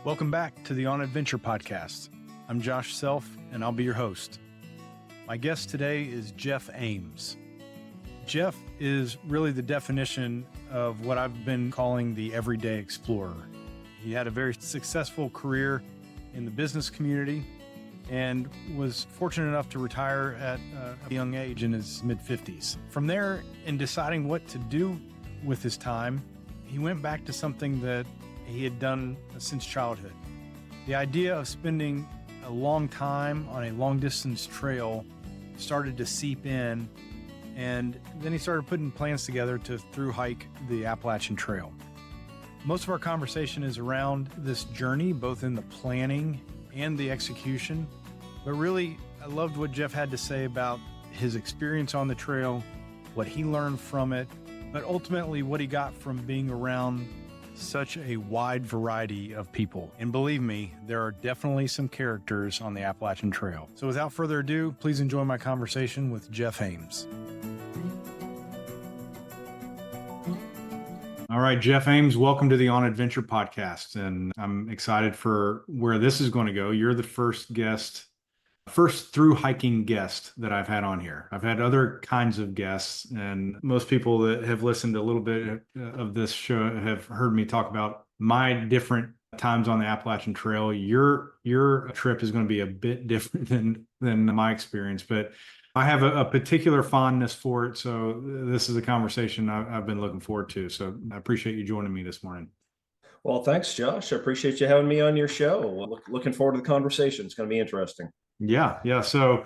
Welcome back to the On Adventure podcast. I'm Josh Self, and I'll be your host. My guest today is Jeff Ames. Jeff is really the definition of what I've been calling the everyday explorer. He had a very successful career in the business community and was fortunate enough to retire at a young age in his mid-50s. From there, in deciding what to do with his time, he went back to something that he had done since childhood. The idea of spending a long time on a long-distance trail started to seep in, and then he started putting plans together to through hike the Appalachian Trail. Most of our conversation is around this journey, both in the planning and the execution. But really, I loved what Jeff had to say about his experience on the trail, what he learned from it, but ultimately what he got from being around such a wide variety of people. And believe me, there are definitely some characters on the Appalachian Trail. So without further ado, please enjoy my conversation with Jeff Ames. All right, Jeff Ames, welcome to the On Adventure podcast. And I'm excited for where this is going to go. You're the first through hiking guest that I've had on here. I've had other kinds of guests, and most people that have listened a little bit of this show have heard me talk about my different times on the Appalachian Trail. Your trip is going to be a bit different than my experience, but I have a particular fondness for it. So this is a conversation I've been looking forward to. So I appreciate you joining me this morning. Well, thanks, Josh. I appreciate you having me on your show. Looking forward to the conversation. It's going to be interesting. Yeah. So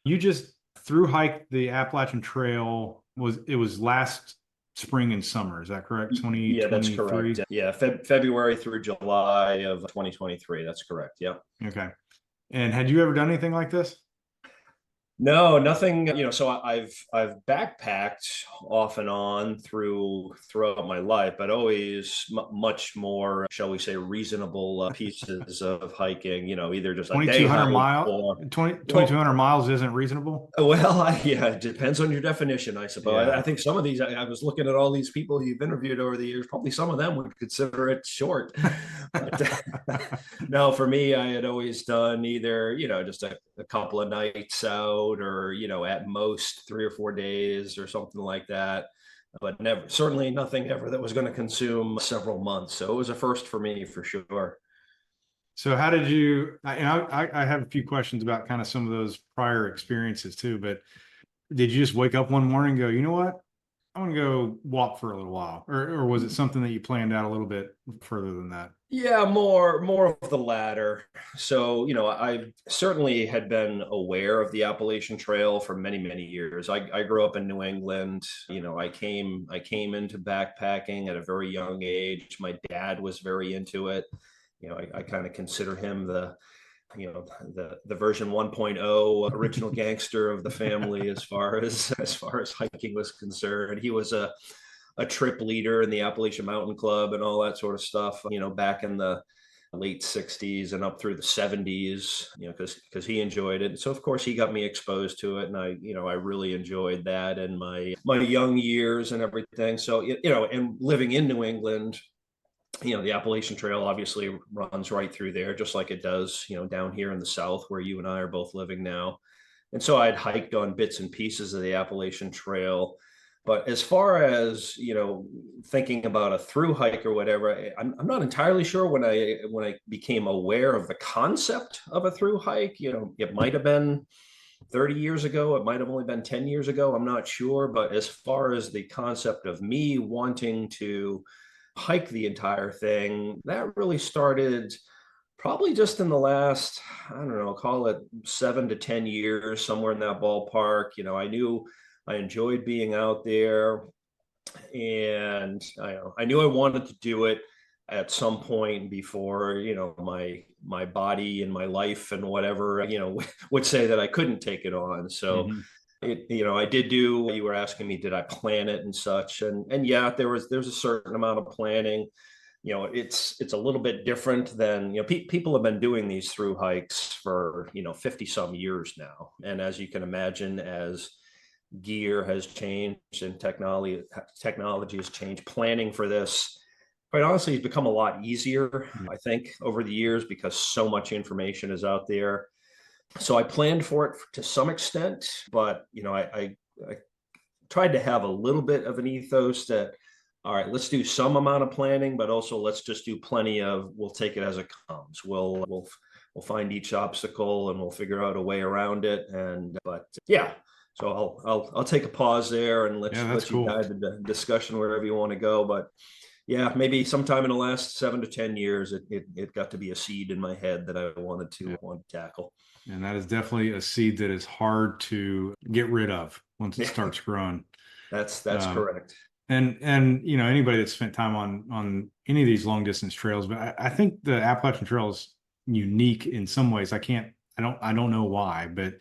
you just through hiked the Appalachian Trail. It was last spring and summer. Is that correct? 2023? Yeah, that's correct. Yeah, February through July of 2023. That's correct. Yeah. Okay. And had you ever done anything like this? No, nothing, so I've backpacked off and on throughout my life, but always much more, shall we say, reasonable pieces of hiking, either just like 2,200 miles isn't reasonable. Well, yeah, it depends on your definition, I suppose. Yeah. I think some of these, I was looking at all these people you've interviewed over the years, probably some of them would consider it short. But, no, for me, I had always done either, just a couple of nights out, or at most 3 or 4 days or something like that, but certainly nothing ever that was going to consume several months. So it was a first for me, for sure. So how did you, I have a few questions about kind of some of those prior experiences too, but did you just wake up one morning and go, you know what, I want to go walk for a little while, or was it something that you planned out a little bit further than that? Yeah, more of the latter. So, I certainly had been aware of the Appalachian Trail for many, many years. I grew up in New England. I came into backpacking at a very young age. My dad was very into it. I kind of consider him the version 1.0 original gangster of the family as far as hiking was concerned. He was a trip leader in the Appalachian Mountain Club and all that sort of stuff, back in the late 60s and up through the 70s, because he enjoyed it. So of course he got me exposed to it, and I really enjoyed that in my young years and everything. So, and living in New England, the Appalachian Trail obviously runs right through there, just like it does, down here in the South where you and I are both living now. And so I'd hiked on bits and pieces of the Appalachian Trail. But as far as, thinking about a through hike or whatever, I'm not entirely sure when I became aware of the concept of a through hike. It might have been 30 years ago. It might have only been 10 years ago. I'm not sure. But as far as the concept of me wanting to hike the entire thing, that really started probably just in the last, I don't know, call it 7 to 10 years, somewhere in that ballpark. I knew I enjoyed being out there, and I knew I wanted to do it at some point before, my body and my life and whatever, would say that I couldn't take it on. So I did do, you were asking me, did I plan it and such? And yeah, there's a certain amount of planning. It's a little bit different than, people have been doing these through hikes for, 50 some years now. And as you can imagine, as gear has changed and technology has changed, planning for this quite honestly, it's become a lot easier, Yeah. I think, over the years because so much information is out there. So I planned for it to some extent, but I tried to have a little bit of an ethos that, all right, let's do some amount of planning, but also let's just do plenty of, we'll take it as it comes. We'll find each obstacle and we'll figure out a way around it. And but yeah, so I'll take a pause there and Yeah, that's let you cool. guide the discussion wherever you want to go. But yeah, maybe sometime in the last 7 to 10 years, it got to be a seed in my head that I Yeah. wanted to tackle. And that is definitely a seed that is hard to get rid of once it starts growing. That's Um, correct. and anybody that's spent time on any of these long distance trails, but I think the Appalachian Trail is unique in some ways. I don't know why, but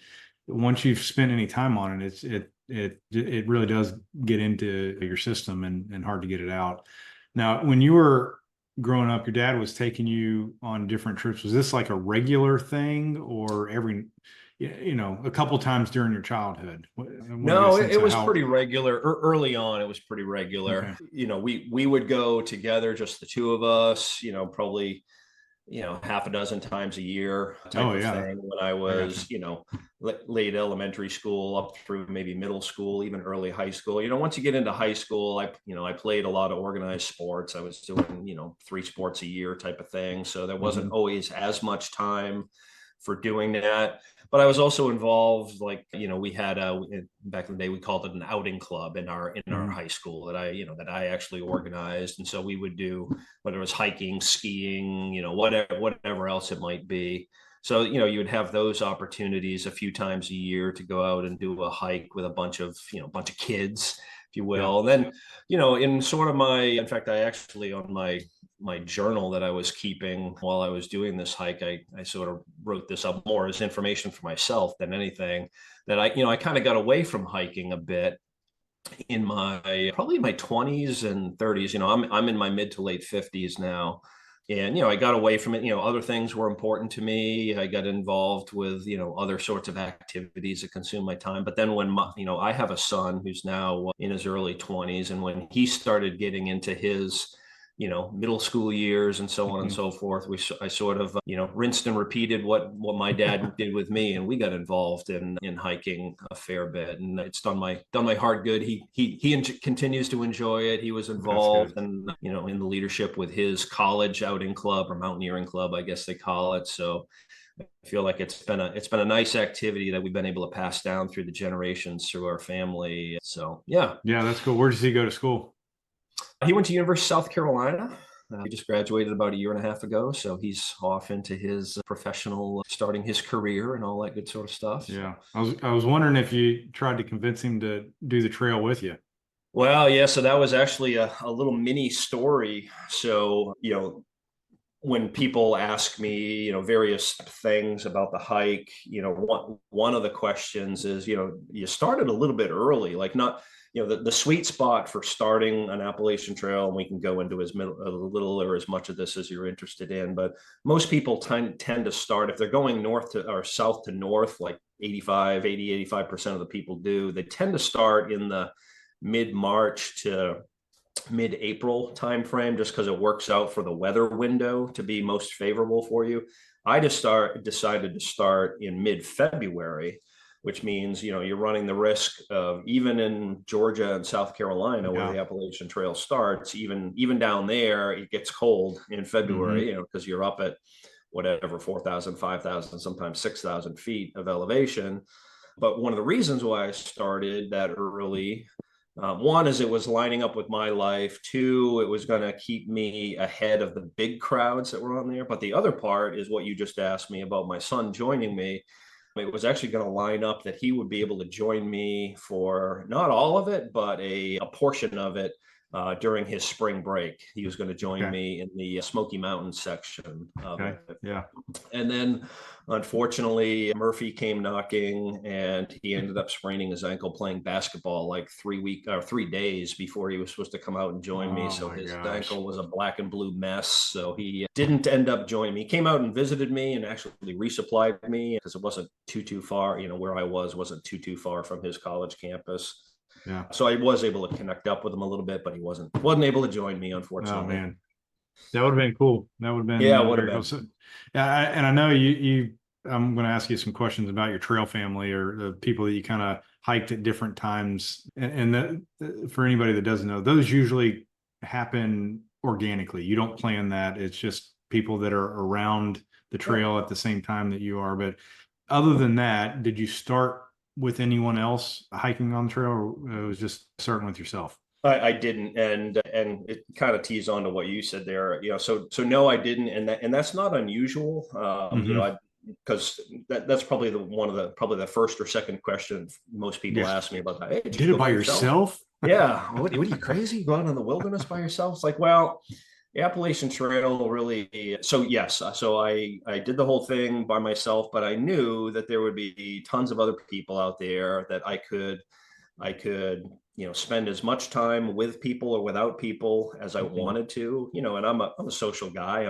once you've spent any time on it, it really does get into your system and hard to get it out. Now, when you were growing up, your dad was taking you on different trips. Was this like a regular thing or a couple times during your childhood? I want to get a No, sense it of was how. pretty regular. Early on, it was pretty regular. Okay. We would go together, just the two of us. Probably half a dozen times a year type Oh of yeah, thing when I I got you. was late elementary school up through maybe middle school, even early high school. Once you get into high school, I played a lot of organized sports. I was doing 3 sports a year type of thing, so there wasn't Mhm. always as much time for doing that. But I was also involved, like we had back in the day we called it an outing club in our Mhm. high school that I actually organized, and so we would do whether it was hiking, skiing, whatever else it might be. So you would have those opportunities a few times a year to go out and do a hike with a bunch of kids, if you Yeah. will. And then in sort of in fact, I actually on my journal that I was keeping while I was doing this hike, I sort of wrote this up more as information for myself than anything. That I kind of got away from hiking a bit in my 20s and 30s. I'm in my mid to late 50s now. And I got away from it. Other things were important to me. I got involved with other sorts of activities that consume my time. But then I have a son who's now in his early 20s, and when he started getting into his middle school years and so on and Mhm. so forth, I sort of rinsed and repeated what my dad did with me, and we got involved in hiking a fair bit, and it's done my heart good. He continues to enjoy it. He was That's involved good. in the leadership with his college outing club, or mountaineering club, I guess they call it. So I feel like it's been a nice activity that we've been able to pass down through the generations through our family. So yeah. Yeah, that's cool. Where does he go to school? He went to University of South Carolina. He just graduated about a year and a half ago, so he's off into his professional, starting his career and all that good sort of stuff. So. Yeah. I was wondering if you tried to convince him to do the trail with you. Well, yeah, so that was actually a little mini story. So, when people ask me, various things about the hike, one of the questions is, you started a little bit early, like not, the sweet spot for starting an Appalachian Trail, and we can go into a little or as much of this as you're interested in, but most people tend to start, if they're going north to or south to north, like 85% of the people do, they tend to start in the mid-March to mid-April timeframe, just because it works out for the weather window to be most favorable for you. I decided to start in mid-February, which means you're running the risk of, even in Georgia and South Carolina where Yeah. the Appalachian Trail starts, even down there it gets cold in February, Hmm. because you're up at whatever 4,000, 5,000, sometimes 6,000 feet of elevation. But one of the reasons why I started that early, one is it was lining up with my life. Two, it was going to keep me ahead of the big crowds that were on there. But the other part is what you just asked me about my son joining me. It was actually going to line up that he would be able to join me for not all of it, but a portion of it during his spring break. He was going to join Okay. me in the Smoky Mountains section of Okay. it. Yeah. And then, unfortunately, Murphy came knocking, and he ended up spraining his ankle playing basketball like 3 days before he was supposed to come out and join me. Oh So my his gosh. ankle was a black and blue mess. So he didn't end up joining me. He came out and visited me and actually resupplied me because it wasn't too far. Where I wasn't too far from his college campus. Yeah. So I was able to connect up with him a little bit, but he wasn't able to join me, Oh unfortunately. man. That would have been cool. That would have been Yeah, it would have very cool. been. So, yeah, and I know you. I'm going to ask you some questions about your trail family or the people that you kind of hiked at different times. And for anybody that doesn't know, those usually happen organically. You don't plan that. It's just people that are around the Yeah. trail at the same time that you are. But other than that, did you start with anyone else hiking on the trail, or it was just starting with yourself? I didn't, and it kind of tees on to what you said there. So no, I didn't, and that's not unusual. Mm-hmm. Because that's probably probably the first or second question most people Yeah. ask me about that. Hey, did you Did it go by by yourself? yourself? Yeah. What are you crazy? Go out in the wilderness by yourself? It's like, well, the Appalachian Trail really. So yes, so I did the whole thing by myself, but I knew that there would be tons of other people out there that I could spend as much time with people or without people as I Mhm. wanted to, and I'm a social guy.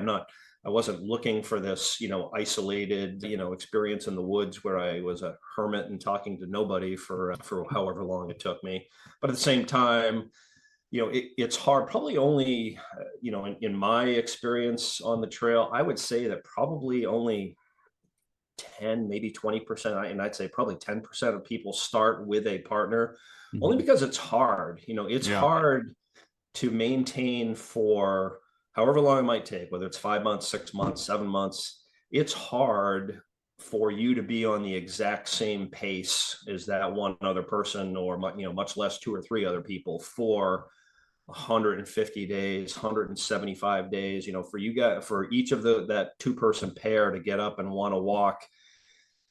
I wasn't looking for this, isolated, experience in the woods where I was a hermit and talking to nobody for however long it took me. But at the same time, it's hard. Probably only, in my experience on the trail, I would say that probably only 10, maybe 20%, and I'd say probably 10% of people start with a partner, only Mhm. because it's hard. It's Yeah. hard to maintain for however long it might take, whether it's 5 months, 6 months, 7 months. It's hard for you to be on the exact same pace as that one other person, or much less two or three other people for 150 days, 175 days. For each of that two-person pair to get up and want to walk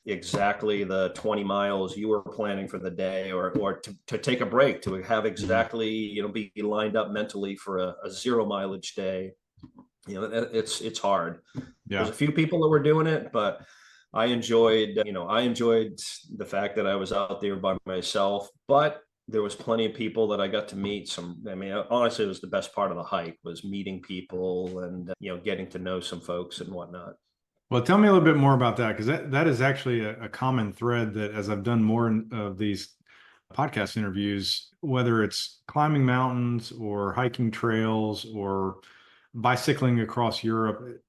exactly the 20 miles you were planning for the day, or to take a break, to have Mhm. exactly, be lined up mentally for a zero mileage day. It's hard. There's Yeah. a few people that were doing it, but I enjoyed the fact that I was out there by myself, but there was plenty of people that I got to meet. I mean, honestly, it was the best part of the hike, was meeting people and getting to know some folks and whatnot. Well, tell me a little bit more about that because that is actually a common thread that as I've done more of these podcast interviews, whether it's climbing mountains or hiking trails or bicycling across Europe,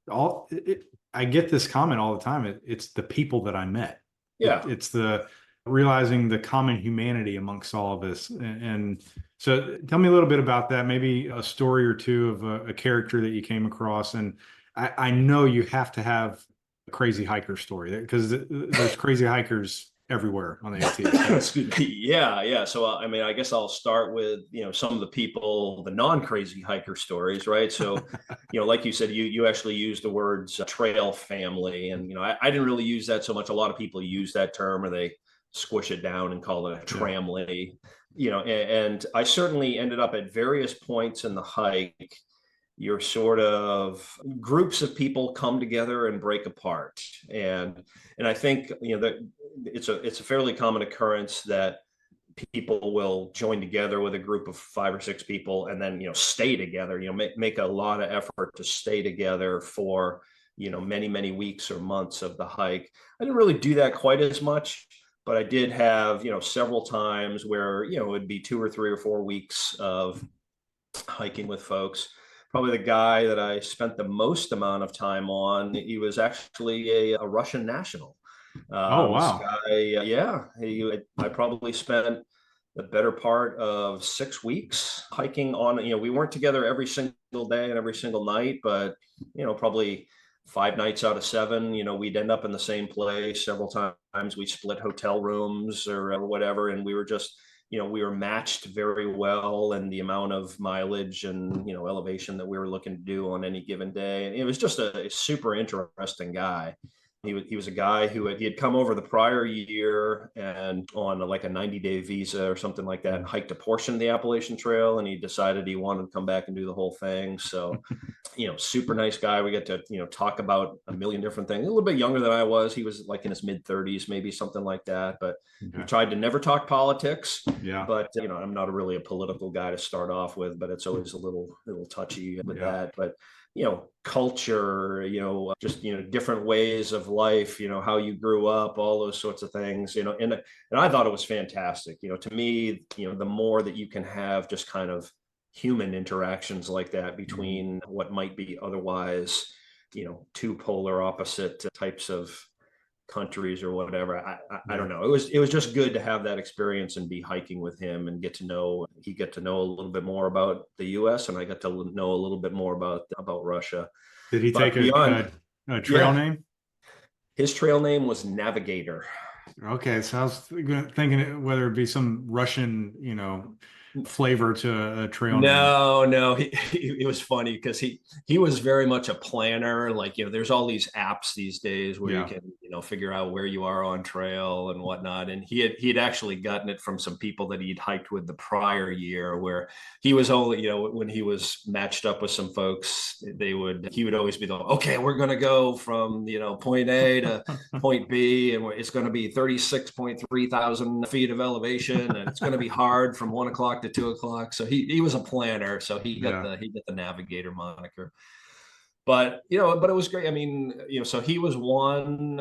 I get this comment all the time. It's the people that I met. Yeah. It's the realizing the common humanity amongst all of us. And so tell me a little bit about that, maybe a story or two of a character that you came across. And I know you have to have a crazy hiker story because there's crazy hikers everywhere on the AT. So Excuse me. Yeah, yeah. So I mean, I guess I'll start with some of the people, the non-crazy hiker stories, right? So, like you said, you actually used the words trail family, and I didn't really use that so much. A lot of people use that term, or they squish it down and call it a yeah. tramley. And I certainly ended up at various points in the hike. Your sort of groups of people come together and break apart, and I think that it's a fairly common occurrence that people will join together with a group of 5 or 6 people and then stay together, make a lot of effort to stay together for many many weeks or months of the hike. I didn't really do that quite as much, but I did have several times where it would be 2 or 3 or 4 weeks of hiking with folks. Probably the guy that I spent the most amount of time on, he was actually a Russian national. Oh, This wow. guy, yeah, I probably spent the better part of 6 weeks hiking on. We weren't together every single day and every single night, but probably 5 nights out of 7, we'd end up in the same place several times. We split hotel rooms or whatever, and we were matched very well in the amount of mileage and elevation that we were looking to do on any given day. And it was just a super interesting guy. He was a guy he had come over the prior year and on like a 90-day visa or something like that, and hiked a portion of the Appalachian Trail, and he decided he wanted to come back and do the whole thing. So super nice guy. We get to talk about a million different things. A little bit younger than I was. He was like in his mid 30s, maybe something like that. But we Okay. tried to never talk politics. Yeah. But I'm not really a political guy to start off with, but it's always a little touchy with Yeah. that. But culture, just different ways of life, how you grew up, all those sorts of things, and I thought it was fantastic. To me, the more that you can have just kind of human interactions like that between what might be otherwise, two polar opposite types of countries or whatever. I don't know. It was just good to have that experience and be hiking with him and get to know a little bit more about the US, and I got to know a little bit more about Russia. Did he take a trail name? His trail name was Navigator. Okay, so I was thinking whether it be some Russian, flavor to a trail name. No, it was funny because he was very much a planner. Like, there's all these apps these days where you can, figure out where you are on trail and whatnot. And he'd actually gotten it from some people that he'd hiked with the prior year, where he was only, when he was matched up with some folks, he would always be like, okay, we're going to go from, point A to point B, and it's going to be 36.3 thousand feet of elevation, and it's going to be hard from 1 o'clock to 2 o'clock. So he was a planner, so he got the Navigator moniker. But but it was great. I mean, so he was one,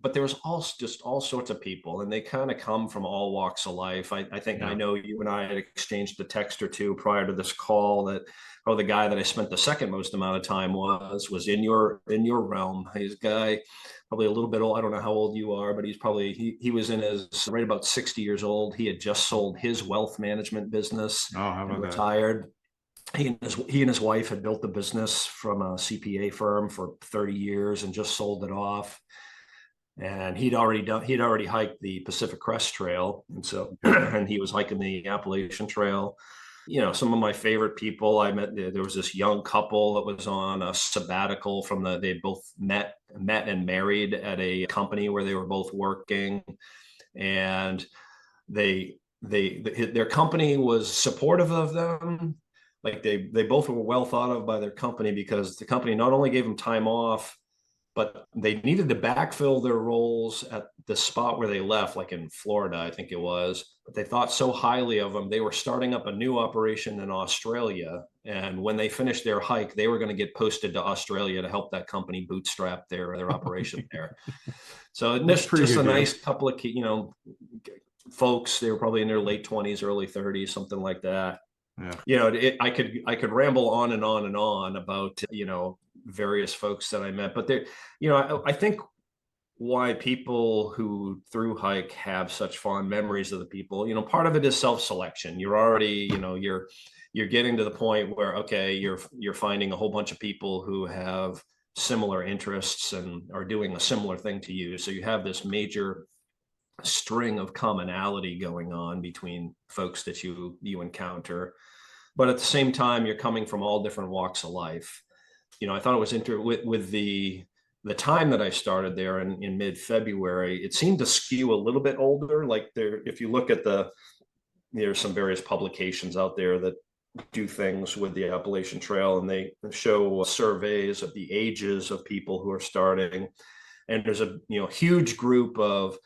but there was all sorts of people, and they kind of come from all walks of life. I think I know you and I had exchanged a text or two prior to this call that the guy that I spent the second most amount of time was in your realm. He's a guy probably a little bit old. I don't know how old you are, but he's probably he was in his right about 60 years old. He had just sold his wealth management business and retired. That? He and his wife had built the business from a CPA firm for 30 years and just sold it off. And he'd already hiked the Pacific Crest Trail, and so and he was hiking the Appalachian Trail. Some of my favorite people I met. There was this young couple that was on a sabbatical they both met and married at a company where they were both working, and their company was supportive of them. Like they both were well thought of by their company, because the company not only gave them time off, but they needed to backfill their roles at the spot where they left, like in Florida, I think it was. But they thought so highly of them. They were starting up a new operation in Australia. And when they finished their hike, they were going to get posted to Australia to help that company bootstrap their operation there. So that's just a nice couple of, folks. They were probably in their late 20s, early 30s, something like that. Yeah. I could ramble on and on and on about, various folks that I met, but there, I think why people who through hike have such fond memories of the people, part of it is self-selection. You're already, you're getting to the point where, okay, you're finding a whole bunch of people who have similar interests and are doing a similar thing to you. So you have this major string of commonality going on between folks that you encounter. But at the same time, you're coming from all different walks of life. I thought it was interesting with the time that I started there in mid-February, it seemed to skew a little bit older. Like if you look at there's some various publications out there that do things with the Appalachian Trail, and they show surveys of the ages of people who are starting. And there's a huge group of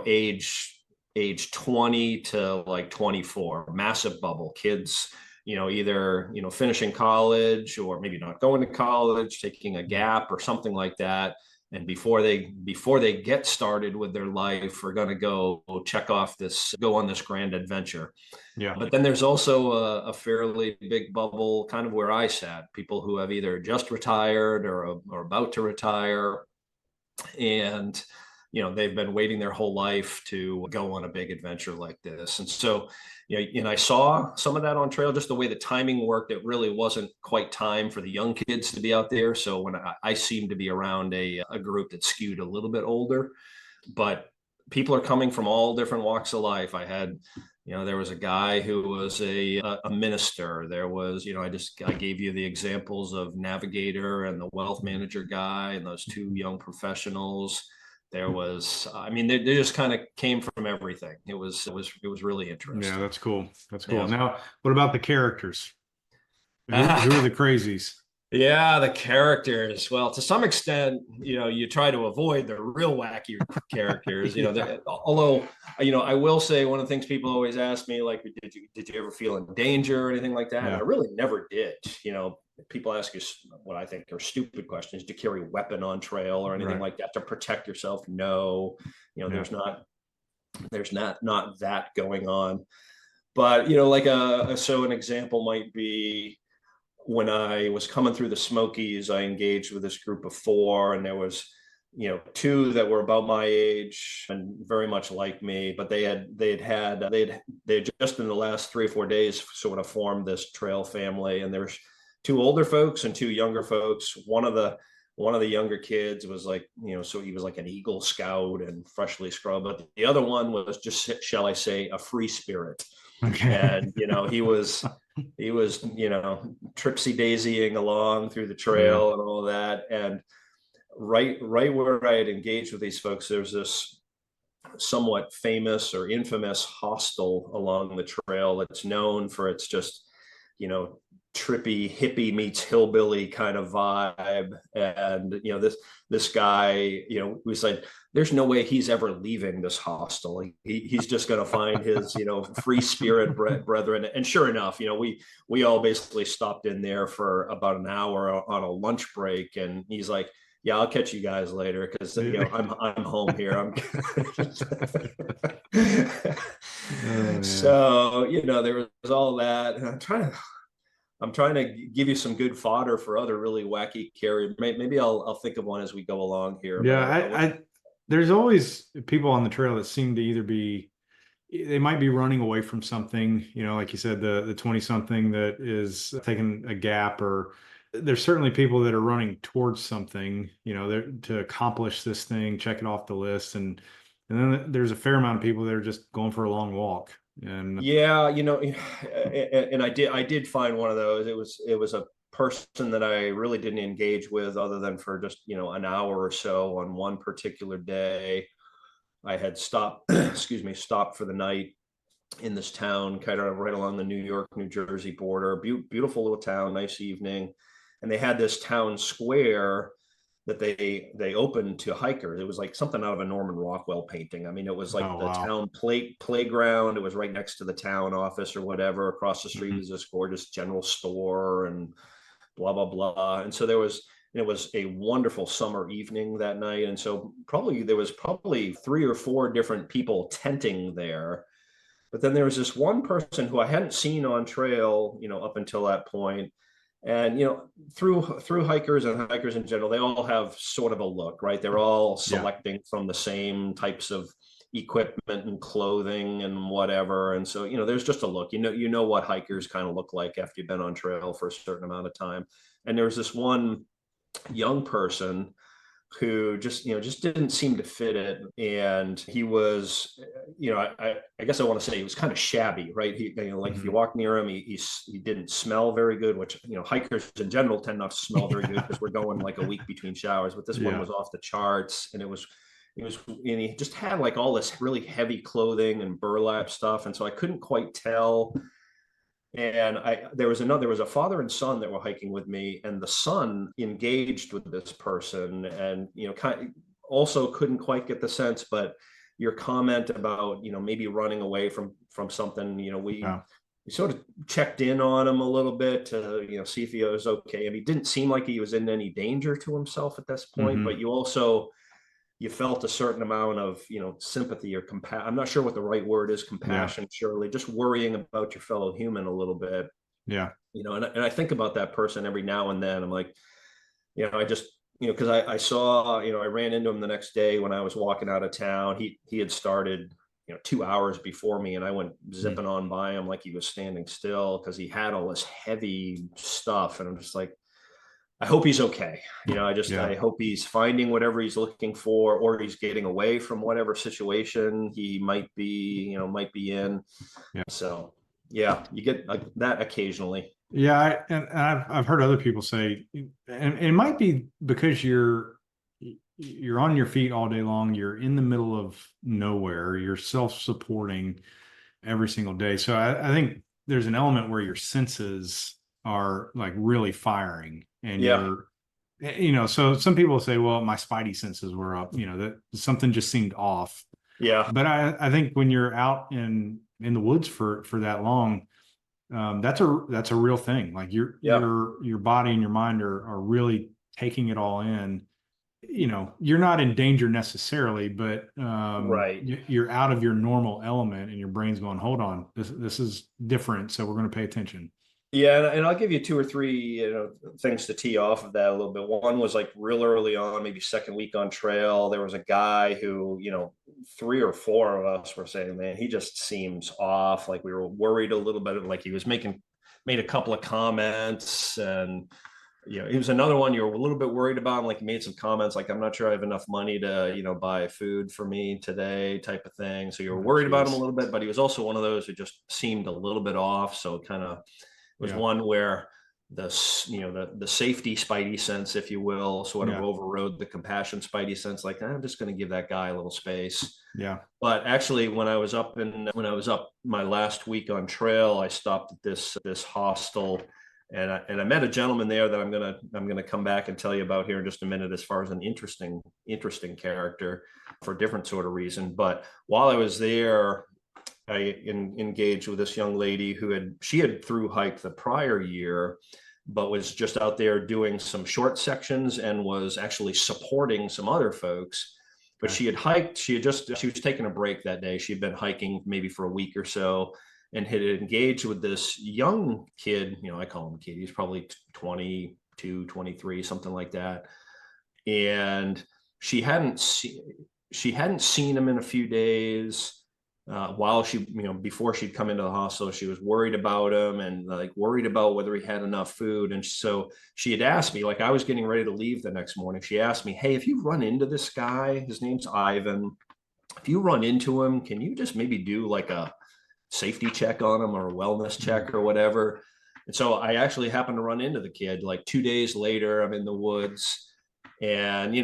age 20 to like 24, massive bubble, kids either finishing college, or maybe not going to college, taking a gap or something like that, and before they get started with their life, are going to go on this grand adventure. But then there's also a fairly big bubble, kind of where I sat, people who have either just retired or about to retire, and they've been waiting their whole life to go on a big adventure like this. And so, and I saw some of that on trail, just the way the timing worked. It really wasn't quite time for the young kids to be out there. So when I seemed to be around a group that skewed a little bit older, but people are coming from all different walks of life. I had, there was a guy who was a minister. There was, I gave you the examples of Navigator and the wealth manager guy and those two young professionals. There was, they just kind of came from everything. It was really interesting. Yeah, that's cool. That's cool. Yeah. Now, what about the characters? Who are the crazies? Yeah, the characters. Well, to some extent, you try to avoid the real wacky characters. Although, I will say one of the things people always ask me, like, did you ever feel in danger or anything like that? Yeah. And I really never did. People ask you what I think are stupid questions. Do you carry a weapon on trail or anything like that to protect yourself? No, there's not that going on. But like so an example might be when I was coming through the Smokies, I engaged with this group of four, and there was two that were about my age and very much like me, but they had just in the last 3 or 4 days sort of formed this trail family, and there's two older folks and two younger folks. One of the younger kids was like, so he was like an Eagle Scout and freshly scrubbed, but the other one was just, shall I say, a free spirit. Okay. And he was tripsy daisying along through the Yeah. trail and all that. And right where I had engaged with these folks, there's this somewhat famous or infamous hostel along the trail that's known for its just you know trippy hippie meets hillbilly kind of vibe. And this guy, was like, there's no way he's ever leaving this hostel. He's just going to find his free spirit brethren. And sure enough, we all basically stopped in there for about an hour on a lunch break, and he's like, yeah, I'll catch you guys later because I'm home here. So there was all that, and I'm trying to give you some good fodder for other really wacky carry. Maybe I'll think of one as we go along here. Yeah, But I there's always people on the trail that seem to either they might be running away from something, like you said, the 20 something that is taking a gap, or there's certainly people that are running towards something, to accomplish this thing, check it off the list. And then there's a fair amount of people that are just going for a long walk. And yeah, and I did find one of those. It was a person that I really didn't engage with other than for just an hour or so on one particular day. I had stopped, excuse me, stopped for the night in this town, kind of right along the New York, New Jersey border. Beautiful little town, nice evening, and they had this town square that they opened to hikers. It was like something out of a Norman Rockwell painting. I mean, it was like oh the wow. town playground. It was right next to the town office or whatever. Across the street Mhm. was this gorgeous general store and blah blah blah. And so it was a wonderful summer evening that night. And so there was probably 3 or 4 different people tenting there. But then there was this one person who I hadn't seen on trail, up until that point. And through hikers and hikers in general, they all have sort of a look, right? They're all Yeah. selecting from the same types of equipment and clothing and whatever. And so there's just a look. You know what hikers kind of look like after you've been on trail for a certain amount of time. And there was this one young person who just didn't seem to fit it. And he was, I guess I want to say he was kind of shabby, right? He, like if you Mhm. walk near him, he didn't smell very good, which hikers in general tend not to smell very good because we're going like a week between showers. But this one Yeah. was off the charts, and and he just had like all this really heavy clothing and burlap stuff, and so I couldn't quite tell. And there was a father and son that were hiking with me, and the son engaged with this person, and kind of also couldn't quite get the sense. But your comment about maybe running away from something, Yeah. we sort of checked in on him a little bit to see if he was okay. I mean, he didn't seem like he was in any danger to himself at this point, but Hmm. you felt a certain amount of sympathy or compassion. I'm not sure what the right word is. Yeah. Compassion, surely, just worrying about your fellow human a little bit. Yeah. And I think about that person every now and then. I'm like, I just because I saw, I ran into him the next day when I was walking out of town. He had started 2 hours before me, and I went Mm. zipping on by him like he was standing still because he had all this heavy stuff. And I'm just like, I hope he's okay. Yeah. I hope he's finding whatever he's looking for, or he's getting away from whatever situation he might be in. Yeah. So yeah, you get like that occasionally. Yeah. And I've heard other people say, and it might be because you're on your feet all day long. You're in the middle of nowhere. You're self-supporting every single day. So I think there's an element where your senses are like really firing, and Yeah, so some people say, well, my spidey senses were up, that something just seemed off. yeah, But I think when you're out in the woods for that long, that's a real thing. Like yeah, your body and your mind are really taking it all in. you're not in danger necessarily, but Right. you're out of your normal element and your brain's going, hold on, this is different. So we're going to pay attention. Yeah, and I'll give you two or three, things to tee off of that a little bit. One was like real early on, maybe second week on trail. There was a guy who, three or four of us were saying, man, he just seems off. Like we were worried a little bit, like he was made a couple of comments, and he was another one you were a little bit worried about. Like he made some comments like, I'm not sure I have enough money to, buy food for me today, type of thing. So you were Oh, worried about him a geez. little bit, but he was also one of those who just seemed a little bit off. So kind of was Yeah. one where the safety spidey sense, if you will, sort of Yeah. overrode the compassion spidey sense. Like, I'm just going to give that guy a little space. Yeah. But actually, when I was up my last week on trail, I stopped at this hostel, and I met a gentleman there that I'm gonna come back and tell you about here in just a minute, as far as an interesting character for a different sort of reason. But while I was there, I engaged with this young lady she had through hiked the prior year, but was just out there doing some short sections and was actually supporting some other folks. But Okay. she had hiked, she was taking a break that day. She'd been hiking maybe for a week or so, and had engaged with this young kid. I call him a kid. He's probably 22, 23, something like that. And she hadn't seen him in a few days. While before she'd come into the hospital, she was worried about him, and like worried about whether he had enough food. And so she had asked me, like I was getting ready to leave the next morning, she asked me, hey, if you run into this guy, his name's Ivan, if you run into him, can you just maybe do like a safety check on him or a wellness check or whatever? And so I actually happened to run into the kid like 2 days later. I'm in the woods, and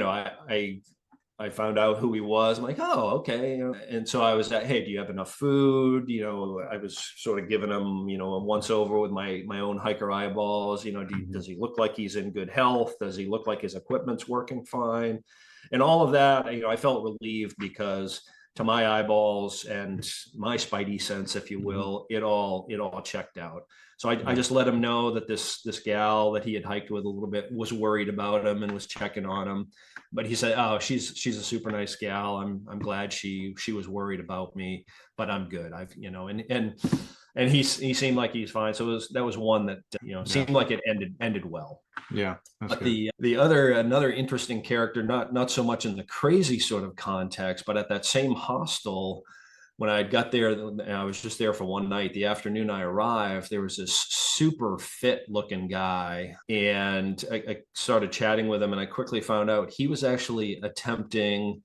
I found out who he was. I'm like, oh, okay. And so I was hey, do you have enough food? I was sort of giving him, a once over with my own hiker eyeballs. Does he look like he's in good health? Does he look like his equipment's working fine? And all of that, I felt relieved, because to my eyeballs and my spidey sense, if you will, it all checked out. So I just let him know that this gal that he had hiked with a little bit was worried about him and was checking on him. But he said, oh, she's a super nice gal. I'm glad she was worried about me, but I'm good. And he seemed like he's fine. So that was one that seemed like it ended well. Yeah. But good. Another interesting character, not so much in the crazy sort of context, but at that same hostel, when I got there, I was just there for one night. The afternoon I arrived, there was this super fit looking guy, and I started chatting with him, and I quickly found out he was actually attempting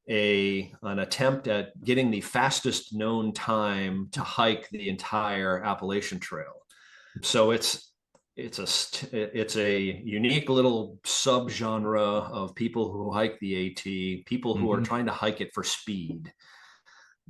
an attempt at getting the fastest known time to hike the entire Appalachian Trail. So it's a unique little subgenre of people who hike the AT, people who are trying to hike it for speed.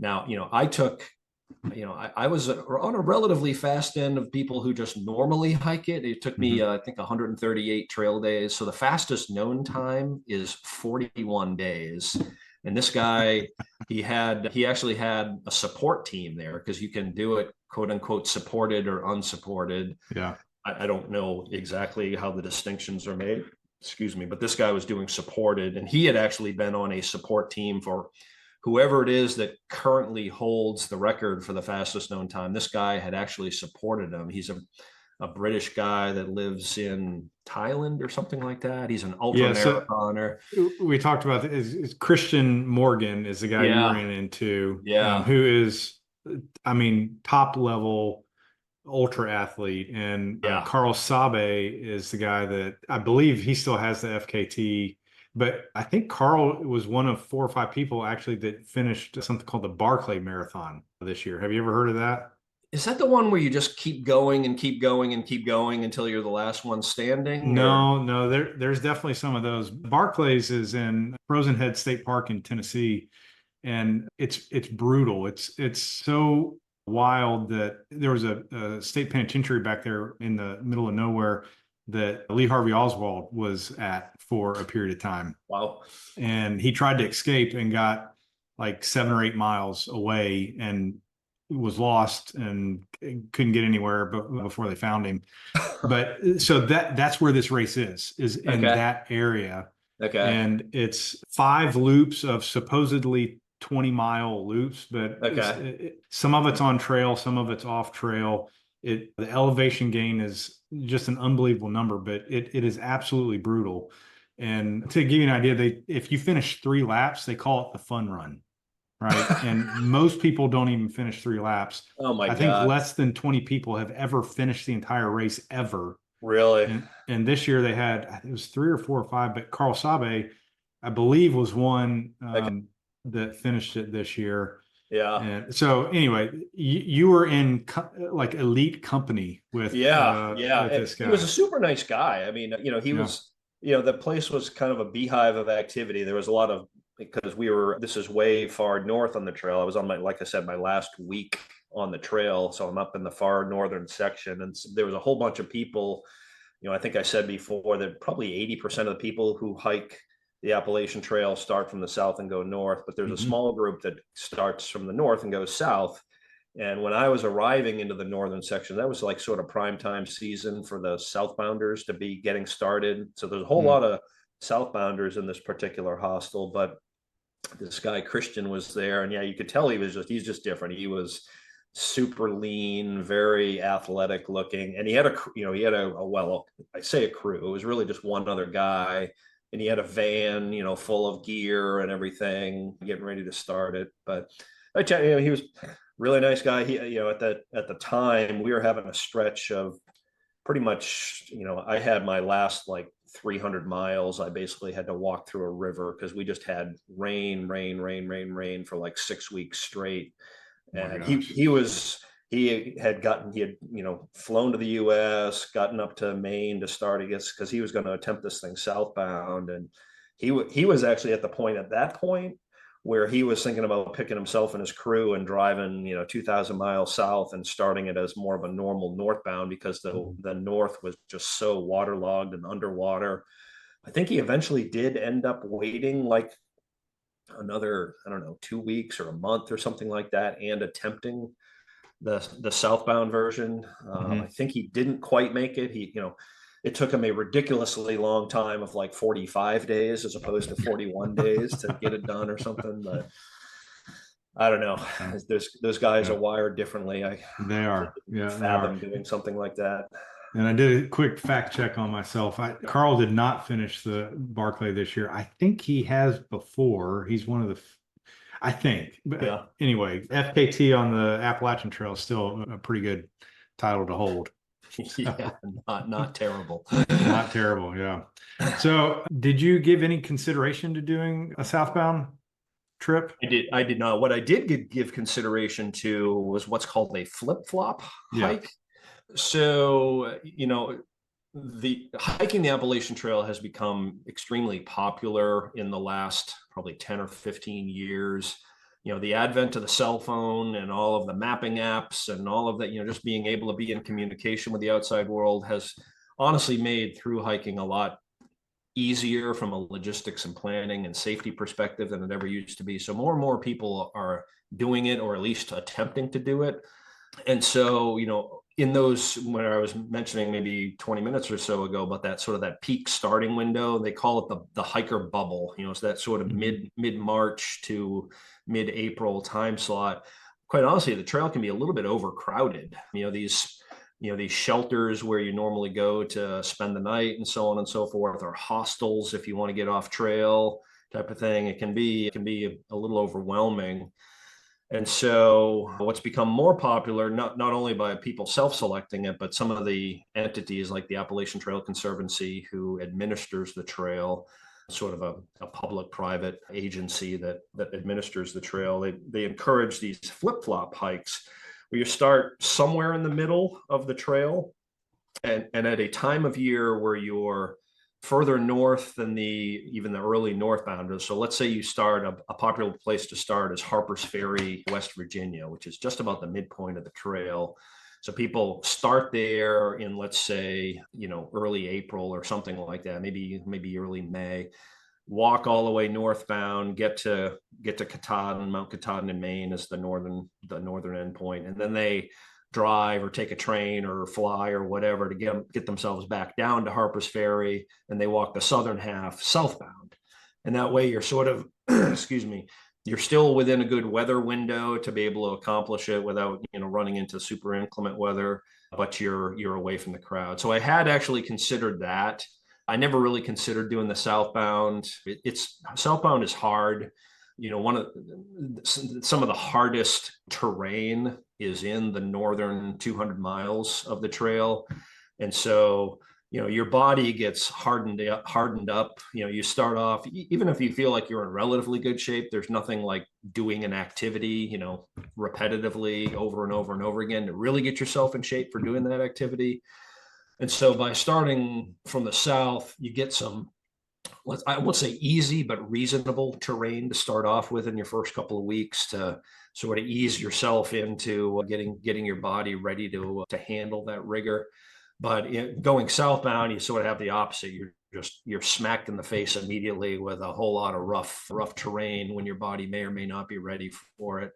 Now, I was on a relatively fast end of people who just normally hike it. It took me, I think, 138 trail days. So the fastest known time is 41 days. And this guy, he actually had a support team there, because you can do it, quote unquote, supported or unsupported. Yeah. I don't know exactly how the distinctions are made. Excuse me. But this guy was doing supported, and he had actually been on a support team for whoever it is that currently holds the record for the fastest known time. This guy had actually supported him. He's a British guy that lives in Thailand or something like that. He's an ultra marathoner. So we talked about is Kristian Morgan is the guy you ran into, who is, top level ultra athlete, and Carl Sabe is the guy that I believe he still has the FKT. But I think Carl was one of 4 or 5 people actually that finished something called the Barclay Marathon this year. Have you ever heard of that? Is that the one where you just keep going and keep going and keep going until you're the last one standing? No, there's definitely some of those. Barclays is in Frozen Head State Park in Tennessee, and it's brutal. It's so wild that there was a state penitentiary back there in the middle of nowhere that Lee Harvey Oswald was at for a period of time. Wow. And he tried to escape and got like 7 or 8 miles away and was lost and couldn't get anywhere before they found him. But so that's where this race is in that area. Okay. and it's 5 loops of supposedly 20-mile loops, but Okay. some of it's on trail, some of it's off trail. The elevation gain is just an unbelievable number, but it is absolutely brutal. And to give you an idea, if you finish 3 laps, they call it the fun run, right? And most people don't even finish 3 laps. Oh my I think God. less than 20 people have ever finished the entire race ever. Really? And this year they had, I think it was 3 or 4 or 5, but Carl Sabe, I believe, was one Okay. that finished it this year. Yeah. And so anyway, you were in like elite company Yeah. Yeah. with this He was a guy. super nice guy. I mean, he Yeah. was, the place was kind of a beehive of activity. There was a lot of, because this is way far north on the trail. I was on like I said, my last week on the trail. So I'm up in the far northern section. And there was a whole bunch of people. I think I said before that probably 80% of the people who hike the Appalachian Trail start from the south and go north, but there's a Hmm. small group that starts from the north and goes south. And when I was arriving into the northern section, that was like sort of prime time season for the southbounders to be getting started. So there's a whole lot of southbounders in this particular hostel, but this guy Kristian was there, and yeah, you could tell he's just different. He was super lean, very athletic looking, and he had well, I say a crew. It was really just one other guy, and he had a van, full of gear and everything, getting ready to start it. But I tell you, he was a really nice guy. He, at the time, we were having a stretch of pretty much, I had my last like 300 miles. I basically had to walk through a river because we just had rain for like 6 weeks straight. Oh my And gosh. he had flown to the US, gotten up to Maine to start, I guess, because he was going to attempt this thing southbound. And he was actually at that point where he was thinking about picking himself and his crew and driving 2,000 miles south and starting it as more of a normal northbound, because the north was just so waterlogged and underwater. I think he eventually did end up waiting like another, I don't know, 2 weeks or a month or something like that, and attempting the southbound version. I Hmm. think he didn't quite make it. It took him a ridiculously long time of like 45 days as opposed to 41 days to get it done or something. But I don't know. Those guys Yeah, are wired differently. I they can't are. even Yeah, they are. fathom doing something like that. And I did a quick fact check on myself. Carl did not finish the Barclay this year. I think he has before. He's one of the, I think. But Yeah. anyway, FKT on the Appalachian Trail is still a pretty good title to hold. Yeah, not terrible. Not terrible. Yeah. So, did you give any consideration to doing a southbound trip? I did not. What I did give consideration to was what's called a flip-flop Yeah. hike. So, the hiking the Appalachian Trail has become extremely popular in the last probably 10 or 15 years. The advent of the cell phone and all of the mapping apps and all of that, just being able to be in communication with the outside world has honestly made through hiking a lot easier from a logistics and planning and safety perspective than it ever used to be. So more and more people are doing it, or at least attempting to do it. And so, in those, when I was mentioning maybe 20 minutes or so ago about that sort of that peak starting window, they call it the hiker bubble. It's that sort of Mhm. mid March to mid April time slot. Quite honestly, the trail can be a little bit overcrowded. These shelters where you normally go to spend the night and so on and so forth, or hostels if you want to get off trail type of thing. It can be a little overwhelming. And so what's become more popular, not only by people self-selecting it, but some of the entities like the Appalachian Trail Conservancy, who administers the trail, sort of a public-private agency that administers the trail. They encourage these flip-flop hikes where you start somewhere in the middle of the trail, and at a time of year where you're further north than even the early northbounders. So let's say you start, a popular place to start is Harper's Ferry, West Virginia, which is just about the midpoint of the trail. So people start there in, let's say, early April or something like that, maybe early May, walk all the way northbound, get to Katahdin. Mount Katahdin in Maine is the northern endpoint, and then they drive or take a train or fly or whatever to get themselves back down to Harper's Ferry, and they walk the southern half southbound. And that way you're sort of, excuse me, you're still within a good weather window to be able to accomplish it without, running into super inclement weather, but you're away from the crowd. So I had actually considered that. I never really considered doing the southbound. It's southbound is hard. Some of the hardest terrain is in the northern 200 miles of the trail. And so, your body gets hardened up. You start off, even if you feel like you're in relatively good shape, there's nothing like doing an activity, repetitively over and over and over again to really get yourself in shape for doing that activity. And so by starting from the south, you get some, I won't say easy, but reasonable terrain to start off with in your first couple of weeks to sort of ease yourself into getting your body ready to handle that rigor. But going southbound, you sort of have the opposite. You're smacked in the face immediately with a whole lot of rough terrain when your body may or may not be ready for it.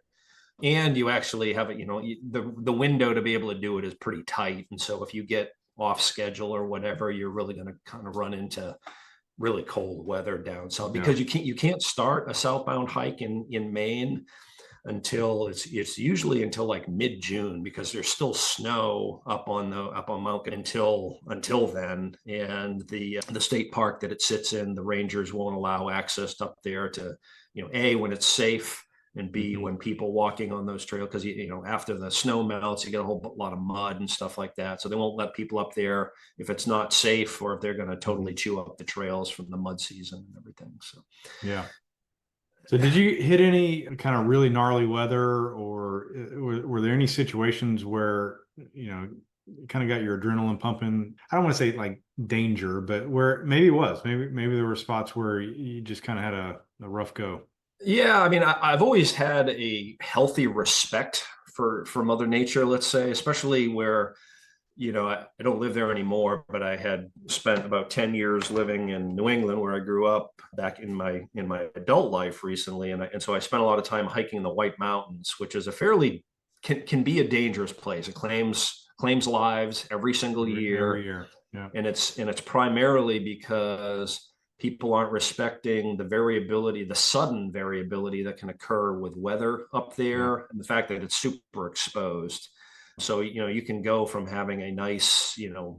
And you actually have it, the window to be able to do it is pretty tight. And so if you get off schedule or whatever, you're really going to kind of run into really cold weather down south, because you can't start a southbound hike in Maine until it's usually until like mid-June, because there's still snow up on Mount until then. And the state park that it sits in, the rangers won't allow access up there to, A, when it's safe, and B, when people walking on those trails, because after the snow melts, you get a whole lot of mud and stuff like that. So they won't let people up there if it's not safe, or if they're going to totally chew up the trails from the mud season and everything. So yeah. So did you hit any kind of really gnarly weather, or were there any situations where, you kind of got your adrenaline pumping? I don't want to say like danger, but where maybe it was, maybe there were spots where you just kind of had a rough go. Yeah, I mean, I've always had a healthy respect for Mother Nature, let's say, especially where, I don't live there anymore, but I had spent about 10 years living in New England, where I grew up back in my adult life recently. And so I spent a lot of time hiking the White Mountains, which is can be a dangerous place. It claims lives every single year. Every year. Yeah. And it's primarily because people aren't respecting the sudden variability that can occur with weather up there, and the fact that it's super exposed. So, you can go from having a nice,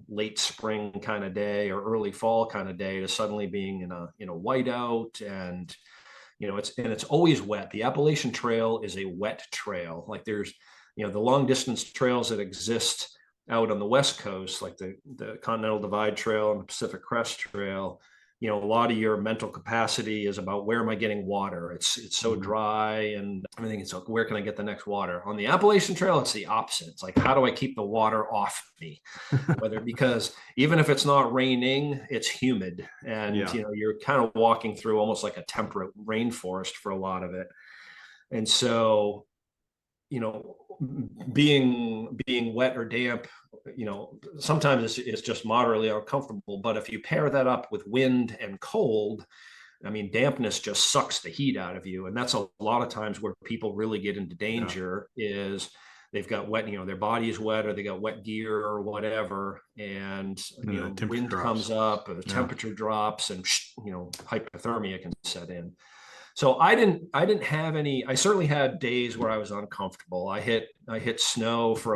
late spring kind of day or early fall kind of day to suddenly being in a whiteout, and, it's always wet. The Appalachian Trail is a wet trail. Like there's, the long distance trails that exist out on the West Coast, like the Continental Divide Trail and the Pacific Crest Trail, a lot of your mental capacity is about, where am I getting water? It's so dry and everything. It's like, where can I get the next water? On the Appalachian Trail, it's the opposite. It's like, how do I keep the water off me? Because even if it's not raining, it's humid, and you're kind of walking through almost like a temperate rainforest for a lot of it. And so, being wet or damp, sometimes it's just moderately uncomfortable. But if you pair that up with wind and cold, I mean, dampness just sucks the heat out of you. And that's a lot of times where people really get into danger, is they've got wet, their body is wet, or they got wet gear or whatever. And, wind comes up, or the temperature drops, and, hypothermia can set in. So I didn't have any. I certainly had days where I was uncomfortable. I hit snow for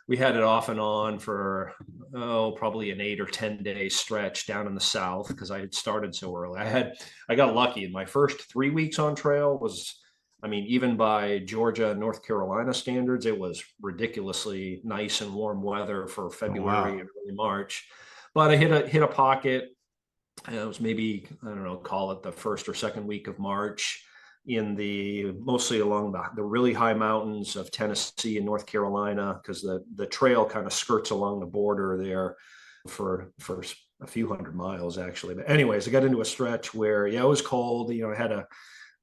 we had it off and on for probably an 8 or 10 day stretch down in the south, because I had started so early. I got lucky. My first 3 weeks on trail was, I mean, even by Georgia, North Carolina standards, it was ridiculously nice and warm weather for February and early March. But I hit a pocket. It was maybe, I don't know, call it the first or second week of March, mostly along the really high mountains of Tennessee and North Carolina, because the trail kind of skirts along the border there for a few hundred miles actually. But anyways, I got into a stretch where, it was cold. I had a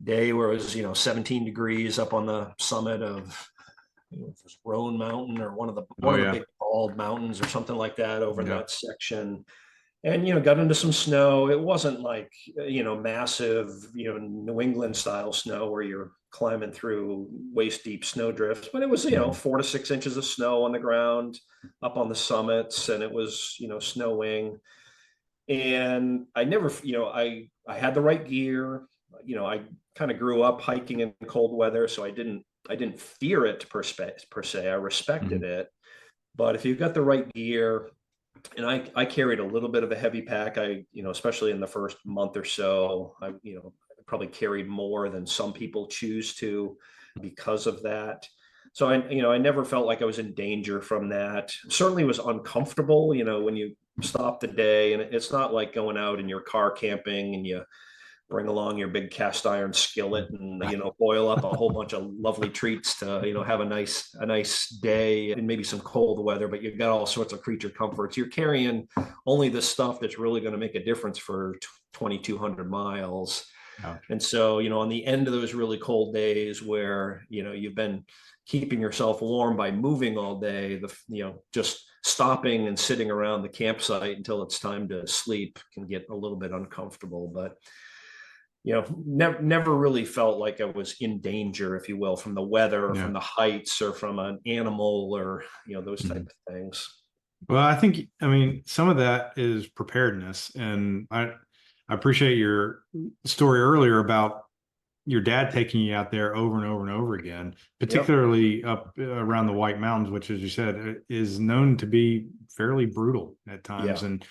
day where it was, 17 degrees up on the summit of, Roan Mountain, or one of the big bald mountains or something like that over that section. And, got into some snow. It wasn't like, massive, New England style snow where you're climbing through waist deep snow drifts, but it was, 4 to 6 inches of snow on the ground up on the summits, and it was, snowing. And I never, I had the right gear. I kind of grew up hiking in cold weather, so I didn't fear it per se. I respected Mhm. it. But if you've got the right gear, and I carried a little bit of a heavy pack, especially in the first month or so, probably carried more than some people choose to because of that. So I never felt like I was in danger from that. Certainly was uncomfortable, when you stop the day, and it's not like going out in your car camping and you bring along your big cast iron skillet and Right. boil up a whole bunch of lovely treats to have a nice day and maybe some cold weather, but you've got all sorts of creature comforts. You're carrying only the stuff that's really going to make a difference for 2,200 miles. Ouch. And so on the end of those really cold days where you've been keeping yourself warm by moving all day, just stopping and sitting around the campsite until it's time to sleep can get a little bit uncomfortable. But never really felt like I was in danger, if you will, from the weather or Yeah. from the heights or from an animal or, those type Mhm. of things. Well, I mean, some of that is preparedness. And I appreciate your story earlier about your dad taking you out there over and over and over again, Yep. particularly up around the White Mountains, which, as you said, is known to be fairly brutal at times. Yeah. And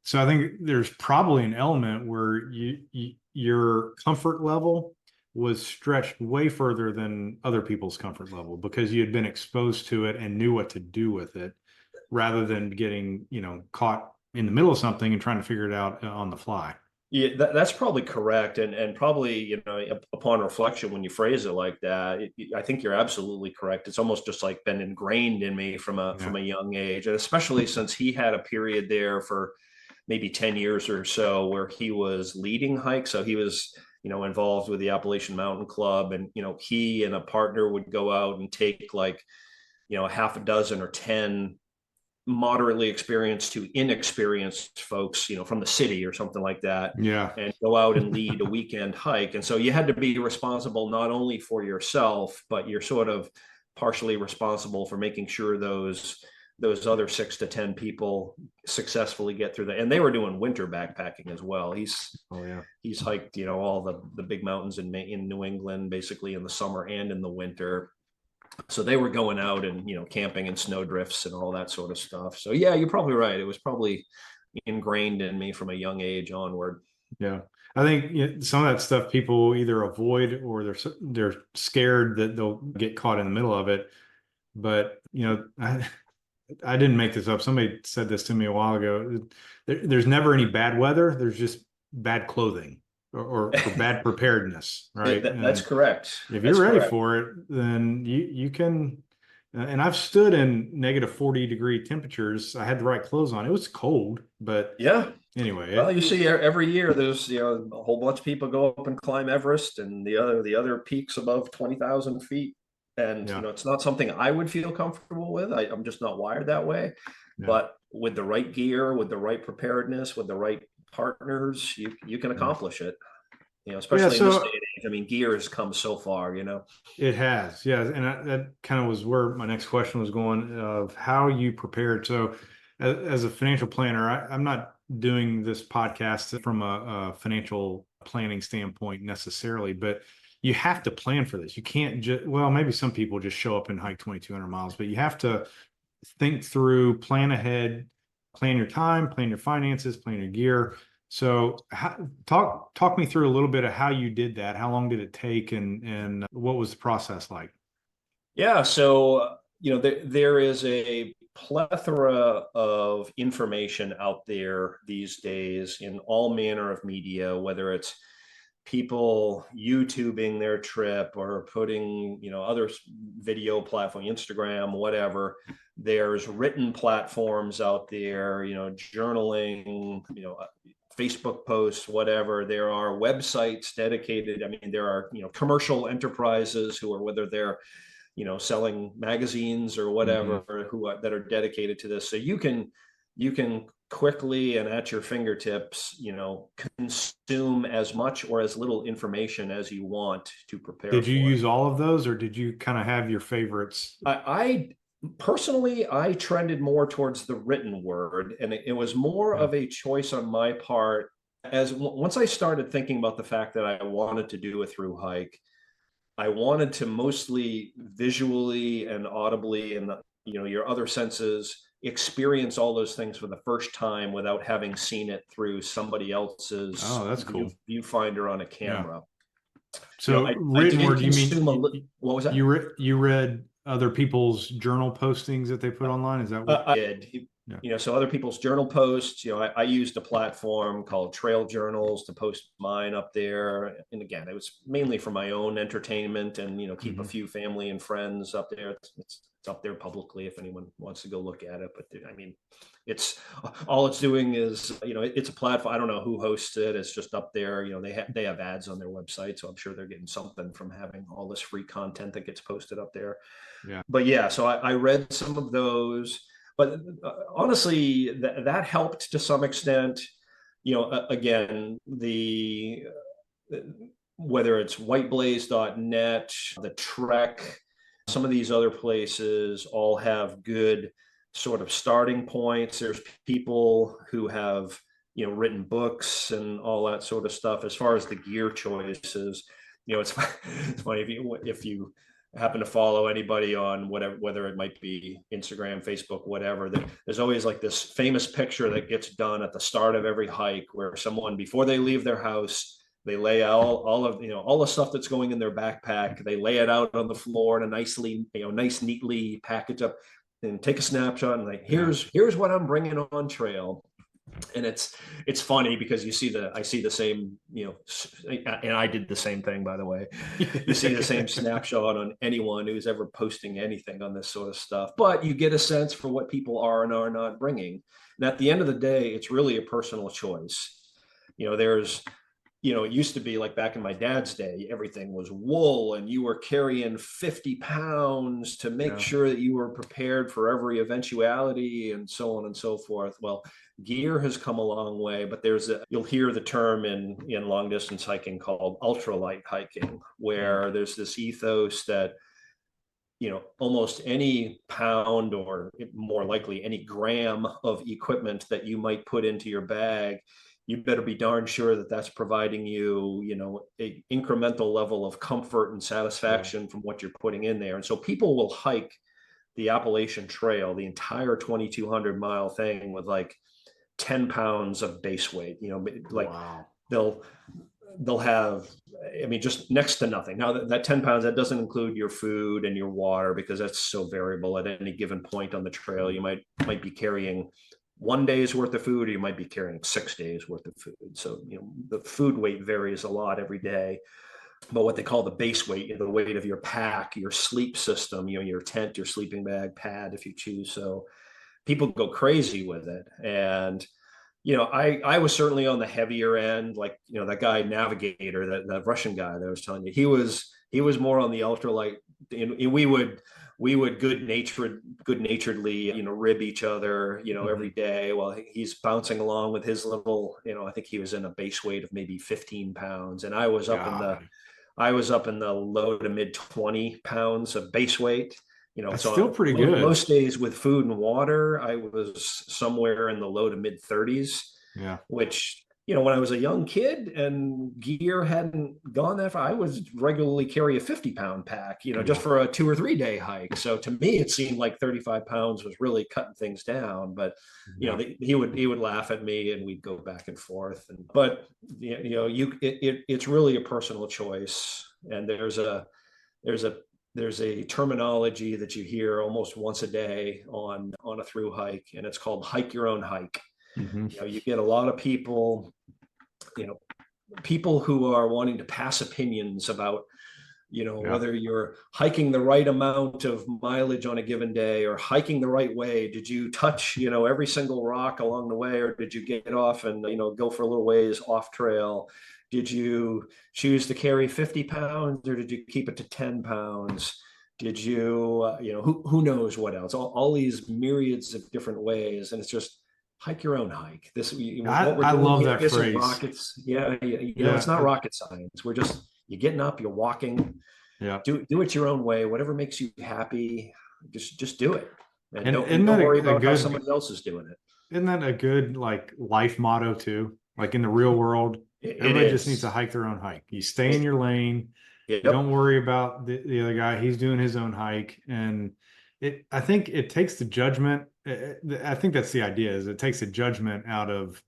so I think there's probably an element where your comfort level was stretched way further than other people's comfort level because you had been exposed to it and knew what to do with it rather than getting, caught in the middle of something and trying to figure it out on the fly. Yeah, that's probably correct, and probably upon reflection, when you phrase it like that, I think you're absolutely correct. It's almost just like been ingrained in me from a Yeah. from a young age, and especially since he had a period there for maybe 10 years or so where he was leading hikes. So he was involved with the Appalachian Mountain Club, and he and a partner would go out and take like a half a dozen or 10 moderately experienced to inexperienced folks, from the city or something like that, Yeah. and go out and lead a weekend hike. And so you had to be responsible not only for yourself, but you're sort of partially responsible for making sure those other 6 to 10 people successfully get through that. And they were doing winter backpacking as well. Oh, yeah. He's hiked, all the big mountains in New England, basically in the summer and in the winter. So they were going out and camping in snow drifts and all that sort of stuff. So yeah, you're probably right. It was probably ingrained in me from a young age onward. Yeah. I think some of that stuff people either avoid or they're scared that they'll get caught in the middle of it. But, I didn't make this up. Somebody said this to me a while ago. There's never any bad weather. There's just bad clothing or bad preparedness, right? That's And correct. if you're That's ready correct. for it, then you can. And I've stood in negative 40-degree temperatures. I had the right clothes on. It was cold, but Yeah. anyway, Well, you see, every year there's a whole bunch of people go up and climb Everest and the other peaks above 20,000 feet, and yeah, it's not something I would feel comfortable with. I'm just not wired that way. yeah, But with the right gear, with the right preparedness, with the right partners, you can yeah. accomplish it. Yeah, Especially in this day so and age. I mean, gear has come so far. it has, yeah, and that kind of was where my next question was going of how you prepared. So, as a financial planner, I'm not doing this podcast from a financial planning standpoint necessarily, but you have to plan for this. You can't just, well, maybe some people just show up and hike 2,200 miles, but you have to think through, plan ahead, plan your time, plan your finances, plan your gear. So talk me through a little bit of how you did that. How long did it take and what was the process like? Yeah. So, there is a plethora of information out there these days in all manner of media, whether it's people YouTubing their trip or putting, other video platform, Instagram, whatever. There's written platforms out there, journaling, Facebook posts, whatever. There are websites dedicated. I mean, there are, commercial enterprises who are, whether they're, selling magazines or Mm-hmm. whatever, that are dedicated to this. So you can quickly and at your fingertips, consume as much or as little information as you want to prepare Did you for it. use all of those or did you kind of have your favorites? I Personally, I trended more towards the written word, and it was more of a choice on my part. Once I started thinking about the fact that I wanted to do a through hike, I wanted to mostly visually and audibly and your other senses experience all those things for the first time without having seen it through somebody else's that's cool. viewfinder on a camera. So written word, you mean what was that? You read other people's journal postings that they put online? Is that what I did? So other people's journal posts. I used a platform called Trail Journals to post mine up there. And again, it was mainly for my own entertainment and keep a few family and friends up there. It's up there publicly if anyone wants to go look at it. But I mean, it's all it's doing is it's a platform. I don't know who hosts it. It's just up there. They have ads on their website, so I'm sure they're getting something from having all this free content that gets posted up there. But so I read some of those. But honestly, that helped to some extent. Again, whether it's whiteblaze.net, the Trek, some of these other places all have good sort of starting points. There's people who have written books and all that sort of stuff. As far as the gear choices, it's funny if you happen to follow anybody on whether it might be Instagram, Facebook, whatever, there's always like this famous picture that gets done at the start of every hike where someone, before they leave their house, they lay out all of all the stuff that's going in their backpack. They lay it out on the floor in a nice neatly packaged up, and take a snapshot and like, here's what I'm bringing on trail. And it's funny because I see the same, and I did the same thing, by the way. You see the same snapshot on anyone who's ever posting anything on this sort of stuff, but you get a sense for what people are and are not bringing. And at the end of the day, it's really a personal choice. It used to be like back in my dad's day, everything was wool and you were carrying 50 pounds to make sure that you were prepared for every eventuality and so on and so forth. Well, gear has come a long way, but you'll hear the term in long distance hiking called ultralight hiking, where there's this ethos that almost any pound, or more likely any gram of equipment that you might put into your bag, you better be darn sure that that's providing you, a incremental level of comfort and satisfaction from what you're putting in there. And so people will hike the Appalachian Trail, the entire 2,200 mile thing, with like 10 pounds of base weight, wow. They'll have, just next to nothing. Now that 10 pounds, that doesn't include your food and your water, because that's so variable. At any given point on the trail, you might be carrying 1 day's worth of food, or you might be carrying 6 days worth of food. So, the food weight varies a lot every day. But what they call the base weight, the weight of your pack, your sleep system, your tent, your sleeping bag, pad, if you choose. So people go crazy with it. And, I was certainly on the heavier end, like, that guy Navigator, that Russian guy that I was telling you, he was more on the ultralight. And we would good naturedly, rib each other, every day while he's bouncing along with his little, I think he was in a base weight of maybe 15 pounds. And I was up in the low to mid 20 pounds of base weight. That's still pretty good. Most days with food and water, I was somewhere in the low to mid 30s. Yeah. Which, when I was a young kid and gear hadn't gone that far, I was regularly carry a 50-pound pack, just for a 2 or 3 day hike. So to me, it seemed like 35 pounds was really cutting things down. But he would laugh at me, and we'd go back and forth. But it's really a personal choice. And there's a terminology that you hear almost once a day on a through hike, and it's called hike your own hike. You get a lot of people who are wanting to pass opinions about, whether you're hiking the right amount of mileage on a given day or hiking the right way. Did you touch, every single rock along the way, or did you get off and, go for a little ways off trail? Did you choose to carry 50 pounds, or did you keep it to 10 pounds? Did you, who knows what else? All these myriads of different ways. And it's just, hike your own hike. I love that phrase. It's not rocket science. You're getting up, you're walking. Yeah. Do it your own way, whatever makes you happy. just do it. And And don't worry about how somebody else is doing it. Isn't that a good like life motto too? Like in the real world, everybody just needs to hike their own hike. You stay in your lane. Yep. You don't worry about the other guy. He's doing his own hike. And I think it takes the judgment. I think that's the idea, is it takes the judgment out of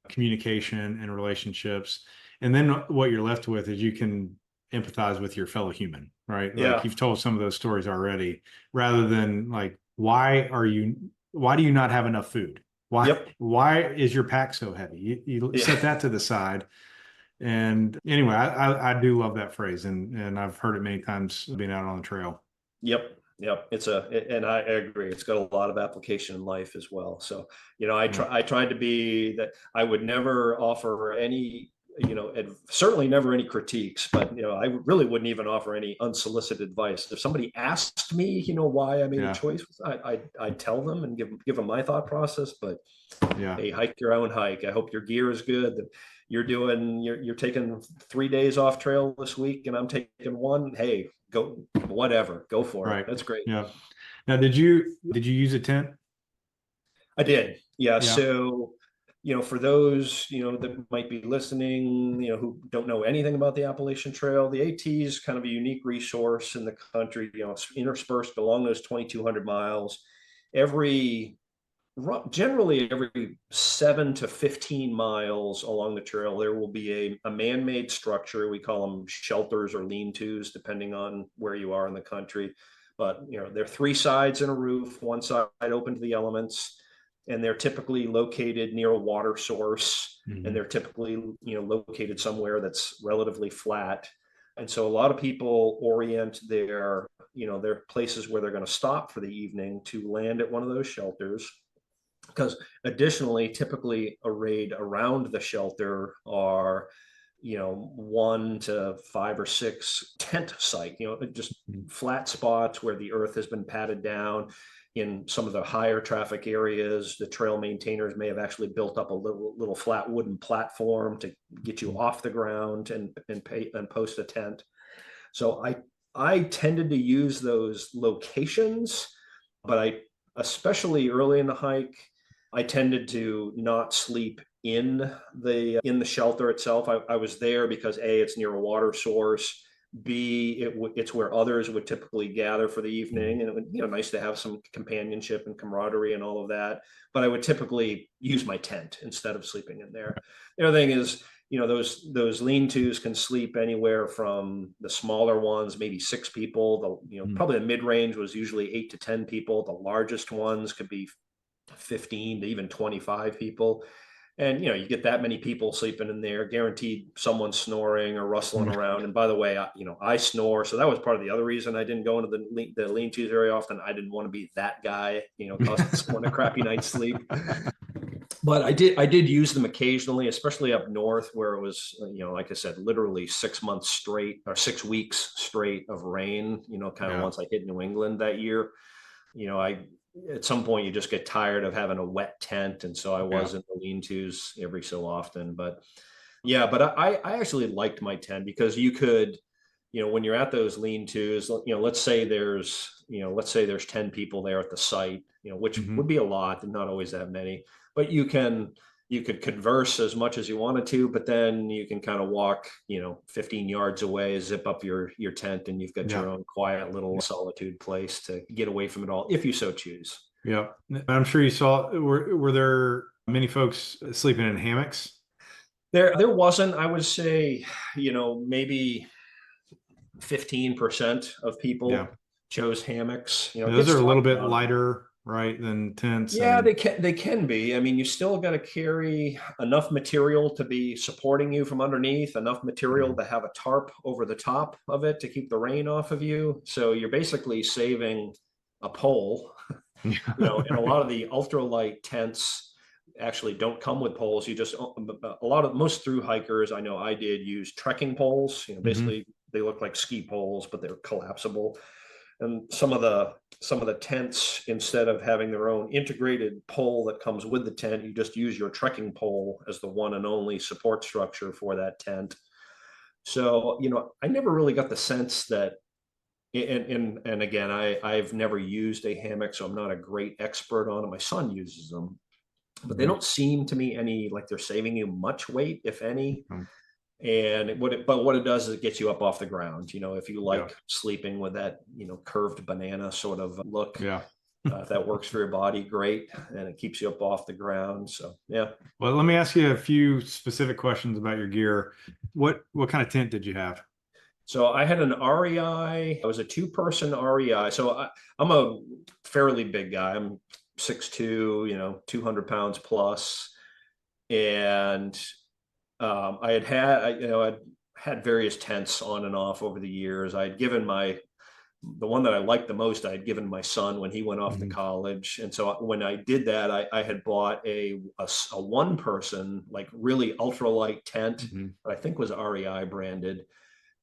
communication and relationships. And then what you're left with is you can empathize with your fellow human, right? Yeah. Like you've told some of those stories already, rather than like, why do you not have enough food? Why is your pack so heavy? You set that to the side. And anyway, I do love that phrase, and I've heard it many times being out on the trail. Yep. And I agree. It's got a lot of application in life as well. So, I tried to be that. I would never offer any, certainly never any critiques, but, I really wouldn't even offer any unsolicited advice. If somebody asked me, why I made a choice, I'd tell them and give them my thought process. But hey, hike your own hike. I hope your gear is good. That you're taking 3 days off trail this week, and I'm taking one. Hey, go, whatever, go for it. That's great. Yeah. Now, did you use a tent? I did. Yeah. So, for those, that might be listening, who don't know anything about the Appalachian Trail, the AT is kind of a unique resource in the country, interspersed along those 2,200 miles. Generally every 7 to 15 miles along the trail, there will be a man-made structure. We call them shelters or lean-tos, depending on where you are in the country. But, there are 3 sides and a roof, one side open to the elements, and they're typically located near a water source. Mm-hmm. And they're typically, located somewhere that's relatively flat. And so a lot of people orient their places where they're going to stop for the evening to land at one of those shelters. Because additionally, typically arrayed around the shelter are, 1 to 5 or 6 tent site, just flat spots where the earth has been patted down. In some of the higher traffic areas, the trail maintainers may have actually built up a little flat wooden platform to get you off the ground and post a tent. So I tended to use those locations, but especially early in the hike, I tended to not sleep in the shelter itself. I was there because A, it's near a water source. B, it's where others would typically gather for the evening, and it would, nice to have some companionship and camaraderie and all of that. But I would typically use my tent instead of sleeping in there. The other thing is, those lean-tos can sleep anywhere from the smaller ones, maybe 6 people. Probably the mid-range was usually 8 to 10 people. The largest ones could be 15 to even 25 people. And, you get that many people sleeping in there, guaranteed someone's snoring or rustling around. And by the way, I snore. So that was part of the other reason I didn't go into the lean-tos very often. I didn't want to be that guy, costing someone a crappy night's sleep. But I did use them occasionally, especially up north where it was, like I said, literally 6 months straight or 6 weeks straight of rain, once I hit New England that year. At some point you just get tired of having a wet tent. And so I was in the lean-tos every so often, but I actually liked my tent because you could, when you're at those lean-tos, let's say there's 10 people there at the site, which would be a lot and not always that many, but you could converse as much as you wanted to, but then you can kind of walk, 15 yards away, zip up your tent, and you've got your own quiet little solitude place to get away from it all, if you so choose. Yeah. I'm sure you saw, were there many folks sleeping in hammocks? There wasn't. I would say, maybe 15% of people chose hammocks. Those are a little bit lighter, right, than tents. Yeah, they can be. I mean, you still got to carry enough material to be supporting you from underneath, enough material to have a tarp over the top of it to keep the rain off of you. So you're basically saving a pole. And a lot of the ultralight tents actually don't come with poles. You just, most through hikers, I know I did use trekking poles. Basically they look like ski poles, but they're collapsible. And some of the tents, instead of having their own integrated pole that comes with the tent, you just use your trekking pole as the one and only support structure for that tent. So, I never really got the sense that And again, I've never used a hammock, so I'm not a great expert on it. My son uses them, but they don't seem to me any like they're saving you much weight, if any. And what it does is it gets you up off the ground. If you like sleeping with that, curved banana sort of look, if that works for your body, great. And it keeps you up off the ground. So, yeah. Well, let me ask you a few specific questions about your gear. What kind of tent did you have? So I had an REI. I was a 2-person REI. So I'm a fairly big guy. I'm 6'2", 200 pounds plus. And I'd had various tents on and off over the years. I'd given the one that I liked the most, I had given my son when he went off to college. And so when I did that, I had bought a 1-person, like really ultralight tent that I think was REI branded.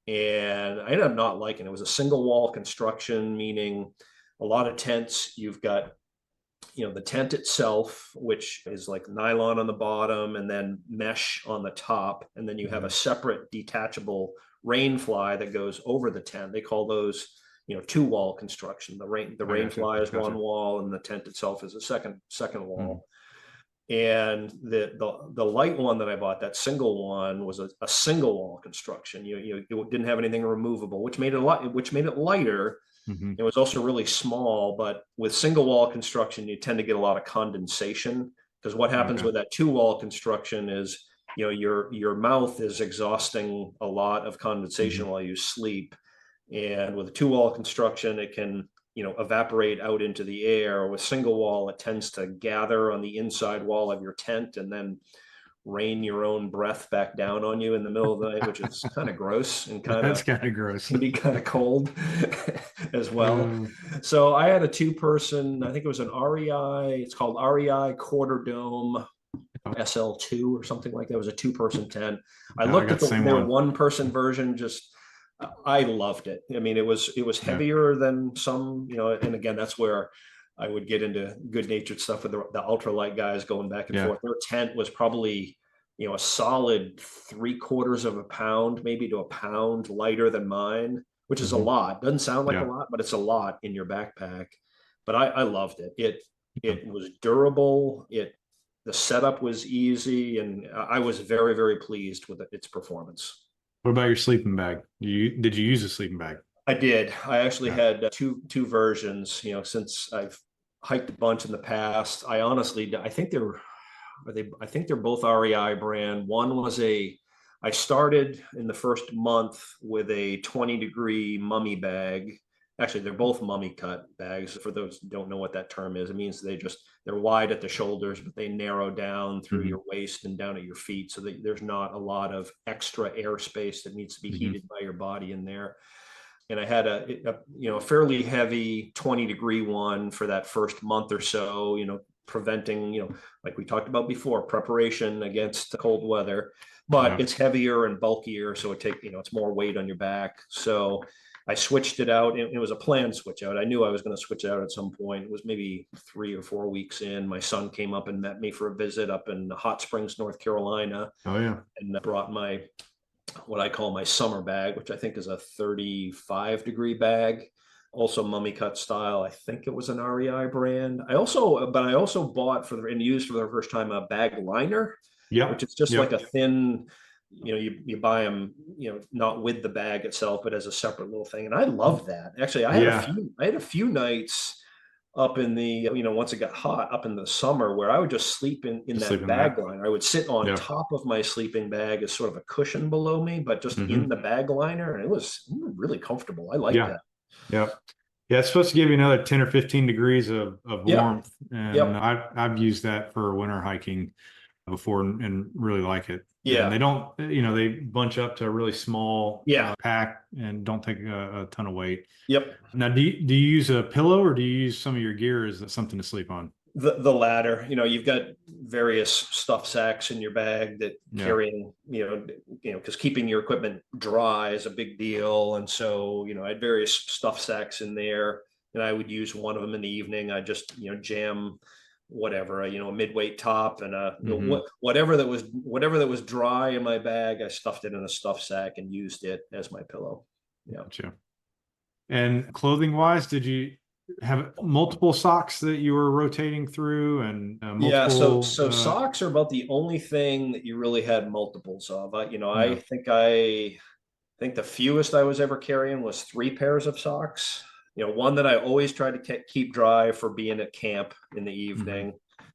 And I ended up not liking it. It was a single wall construction, meaning a lot of tents, you've got, the tent itself, which is like nylon on the bottom and then mesh on the top. And then you have a separate detachable rain fly that goes over the tent. They call those, 2-wall construction. The rain fly is one wall and the tent itself is a second wall. And the light one that I bought, that single one, was a single wall construction. It didn't have anything removable, which made it lighter. It was also really small, but with single wall construction, you tend to get a lot of condensation, because what happens with that 2-wall construction is, your mouth is exhausting a lot of condensation while you sleep. And with a 2-wall construction, it can, evaporate out into the air. With single wall, it tends to gather on the inside wall of your tent and then rain your own breath back down on you in the middle of the night, which is kind of gross and that's kind of gross. Can be kind of cold as well. So I had a 2-person, I think it was an REI. It's called REI Quarter Dome SL2 or something like that. It was a 2-person tent. I looked at their 1-person version. I loved it. I mean, it was heavier than some, and again, that's where I would get into good natured stuff with the ultralight guys going back and forth. Their tent was probably, a solid 3/4 of a pound, maybe to a pound lighter than mine, which is a lot. Doesn't sound like a lot, but it's a lot in your backpack. But I loved it. It was durable. The setup was easy, and I was very, very pleased with its performance. What about your sleeping bag? Did you use a sleeping bag? I did. I actually had two versions. Since I've hiked a bunch in the past, I think they're both REI brand. One was I started in the first month with a 20-degree mummy bag. Actually, they're both mummy cut bags. For those who don't know what that term is, it means they're wide at the shoulders, but they narrow down through your waist and down at your feet, so that there's not a lot of extra airspace that needs to be heated by your body in there. And I had a fairly heavy 20-degree one for that first month or so, preventing, like we talked about before, preparation against the cold weather. But it's heavier and bulkier, so it's more weight on your back. So I switched it out. It was a planned switch out. I knew I was going to switch it out at some point. It was maybe 3 or 4 weeks in. My son came up and met me for a visit up in Hot Springs, North Carolina. And brought what I call my summer bag, which I think is a 35-degree bag, also mummy cut style. I think it was an REI brand. I also bought and used for the first time a bag liner, which is just like a thin, you buy them, not with the bag itself, but as a separate little thing. And I love that. Actually, I had a few nights up in the, once it got hot up in the summer, where I would just sleep in that bag liner. I would sit on top of my sleeping bag as sort of a cushion below me, but just in the bag liner. And it was really comfortable. I like that. Yeah, it's supposed to give you another 10 or 15 degrees of warmth. And I've used that for winter hiking before and really like it. And they don't, they bunch up to a really small pack and don't take a ton of weight. Now, do you use a pillow, or do you use some of your gear as something to sleep on? The latter. You've got various stuff sacks in your bag that carrying, because keeping your equipment dry is a big deal. And so, I had various stuff sacks in there, and I would use one of them in the evening. I just, jam whatever, a mid-weight top and whatever that was dry in my bag, I stuffed it in a stuff sack and used it as my pillow. Gotcha. And clothing wise, did you have multiple socks that you were rotating through and Yeah, so multiple? socks are about the only thing that you really had multiples of. Yeah. I think the fewest I was ever carrying was 3 pairs of socks. One that I always tried to keep dry for being at camp in the Hmm. evening.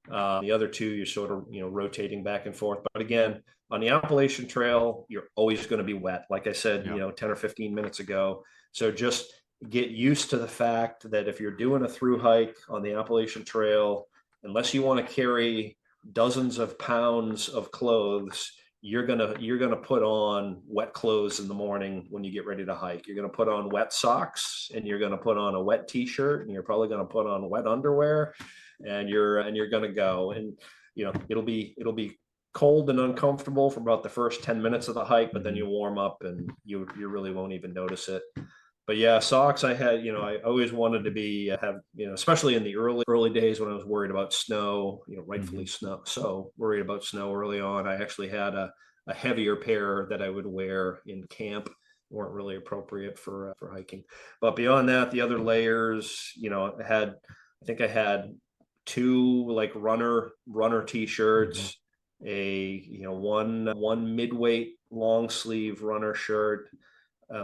The other two, you're sort of, rotating back and forth. But again, on the Appalachian Trail, you're always going to be wet. Like I said, Yeah. 10 or 15 minutes ago. So just get used to the fact that if you're doing a through hike on the Appalachian Trail, unless you want to carry dozens of pounds of clothes, you're gonna put on wet clothes in the morning when you get ready to hike. You're gonna put on wet socks, and you're gonna put on a wet t-shirt, and you're probably gonna put on wet underwear, and you're gonna go. And it'll be cold and uncomfortable for about the first 10 minutes of the hike, but then Hmm. you warm up and you really won't even notice it. But yeah, socks I had, I always wanted to be have, especially in the early days when I was worried about snow, rightfully Hmm. snow. So worried about snow early on. I actually had a heavier pair that I would wear in camp. Weren't really appropriate for hiking. But beyond that, the other layers, I think I had two like runner Hmm. t-shirts, one midweight long sleeve runner shirt,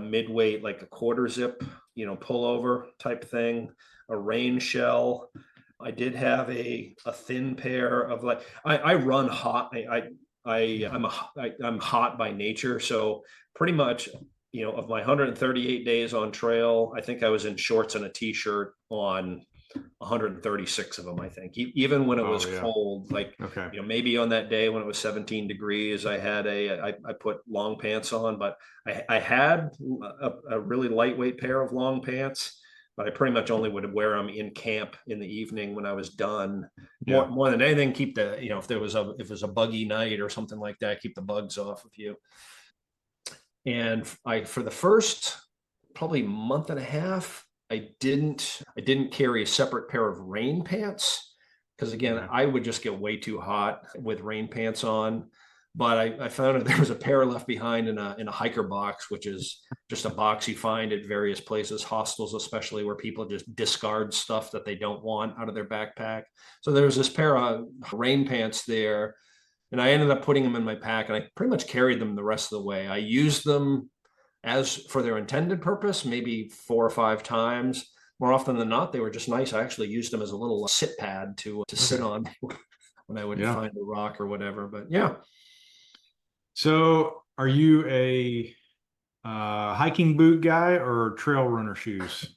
midweight, like a quarter zip, pullover type thing, a rain shell. I did have a thin pair of, like, I run hot. I'm hot by nature, so pretty much, of my 138 days on trail, I think I was in shorts and a t-shirt on 136 of them, I think. Even when it was Oh yeah. cold, like, Okay. maybe on that day when it was 17 degrees, I put long pants on, but I had a really lightweight pair of long pants, but I pretty much only would wear them in camp in the evening when I was done. Yeah. More than anything, keep the, if it was a buggy night or something like that, keep the bugs off of you. And for the first probably month and a half, I didn't carry a separate pair of rain pants, because again, Okay. I would just get way too hot with rain pants on. But I found that there was a pair left behind in a hiker box, which is just a box you find at various places, hostels especially, where people just discard stuff that they don't want out of their backpack. So there was this pair of rain pants there, and I ended up putting them in my pack, and I pretty much carried them the rest of the way. I used them as for their intended purpose, maybe 4 or 5 times. More often than not, they were just nice. I actually used them as a little sit pad to sit Okay. on when I would Yeah. find a rock or whatever. But yeah, So are you a hiking boot guy or trail runner shoes?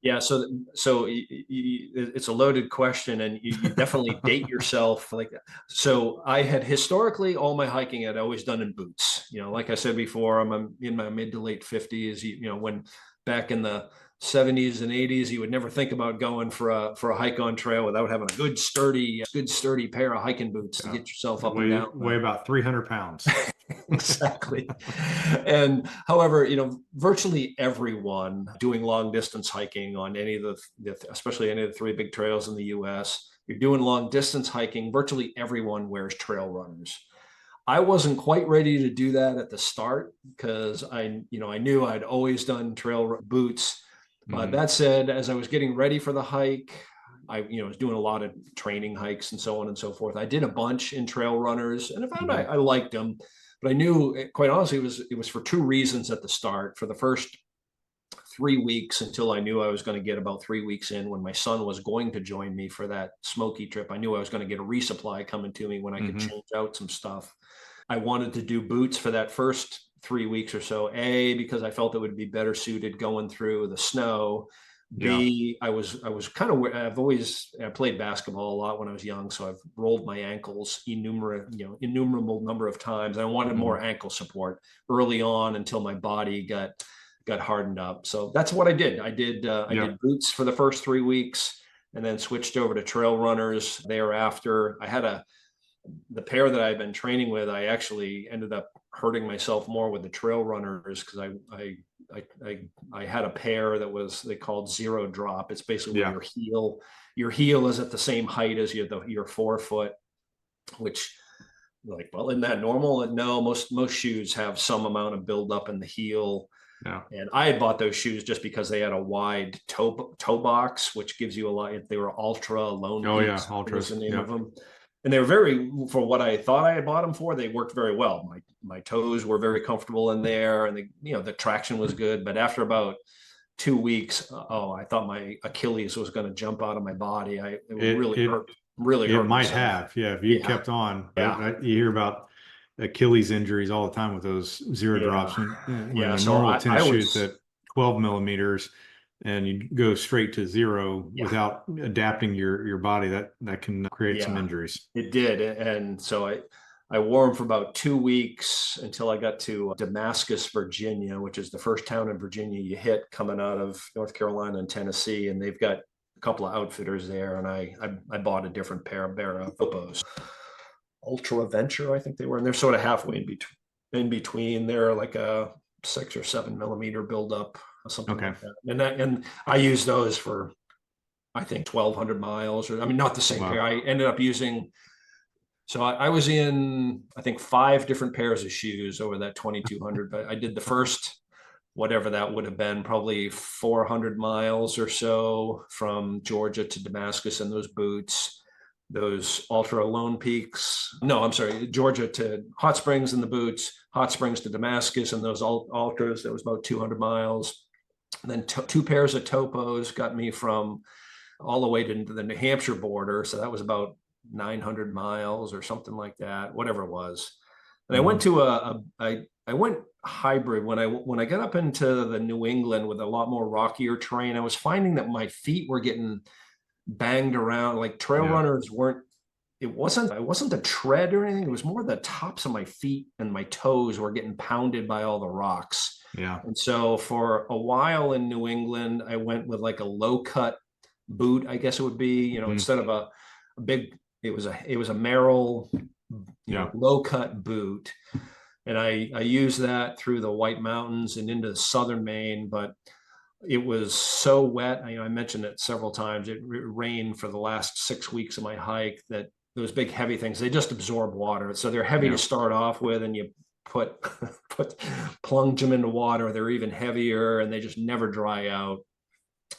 yeah. So it's a loaded question, and you definitely date yourself like that. So I had historically, all my hiking I'd always done in boots. Like I said before, I'm in my mid to late 50s. When back in the 70s and 80s, you would never think about going for a hike on trail without having a good sturdy pair of hiking boots to Yeah. get yourself up and down Weigh about 300 pounds. exactly. And however, virtually everyone doing long distance hiking on any of especially any of the three big trails in the US, you're doing long distance hiking, virtually everyone wears trail runners. I wasn't quite ready to do that at the start, because I knew I'd always done trail boots. But Hmm. that said, as I was getting ready for the hike, I was doing a lot of training hikes and so on and so forth. I did a bunch in trail runners, and I found I, Hmm. I liked them, but I knew, quite honestly, it was for two reasons at the start. For the first 3 weeks, until I knew I was going to get about 3 weeks in, when my son was going to join me for that Smoky trip, I knew I was going to get a resupply coming to me when I could Hmm. change out some stuff. I wanted to do boots for that first 3 weeks or so, because I felt it would be better suited going through the snow. Yeah. I was kind of, I played basketball a lot when I was young, so I've rolled my ankles innumerable number of times. I wanted Hmm. more ankle support early on until my body got hardened up. So that's what I did. I Yeah. did boots for the first 3 weeks, and then switched over to trail runners thereafter. The pair that I've been training with, I actually ended up hurting myself more with the trail runners, because I had a pair that was, they called zero drop. It's basically where Yeah. your heel is at the same height as your forefoot, which, like, well, isn't that normal? No, most shoes have some amount of buildup in the heel. Yeah. And I had bought those shoes just because they had a wide toe box, which gives you a lot. They were Ultra Lone Oh Peaks, yeah, ultras. was the name Yeah. of them. And they were very, for what I thought I had bought them for, they worked very well. My toes were very comfortable in there, and the traction was good. But after about 2 weeks, I thought my Achilles was going to jump out of my body. It really hurt. Really It hurt. might have, yeah. If you kept on, you hear about Achilles injuries all the time with those zero drops. When a normal tennis shoe's at 12 millimeters and you go straight to zero without adapting your body, that can create some injuries. It did. And so I wore them for about 2 weeks until I got to Damascus, Virginia, which is the first town in Virginia you hit coming out of North Carolina and Tennessee. And they've got a couple of outfitters there. And I bought a different pair of Topos. Ultra Venture, I think they were. And they're sort of halfway in between. They're like a 6 or 7 millimeter buildup or something like that. And I use those for, I think, 1,200 miles. Not the same pair. I ended up using. So I was in, I think, 5 different pairs of shoes over that 2,200. But I did the first, whatever that would have been, probably 400 miles or so from Georgia to Damascus in those boots, those Ultra Lone Peaks. No, I'm sorry, Georgia to Hot Springs in the boots, Hot Springs to Damascus and those Ultras. That was about 200 miles. And then 2 pairs of Topos got me from all the way to the New Hampshire border. So that was about 900 miles or something like that, whatever it was. And I went to I went hybrid when I got up into the New England with a lot more rockier terrain. I was finding that my feet were getting banged around. Like trail runners weren't. It wasn't the tread or anything. It was more the tops of my feet and my toes were getting pounded by all the rocks. Yeah. And so for a while in New England, I went with like a low cut boot, I guess it would be, instead of a big, it was a Merrill, low cut boot. And I used that through the White Mountains and into southern Maine, but it was so wet. I mentioned it several times. It rained for the last 6 weeks of my hike, that those big heavy things, they just absorb water. So they're heavy to start off with, and you plunge them into water. They're even heavier and they just never dry out.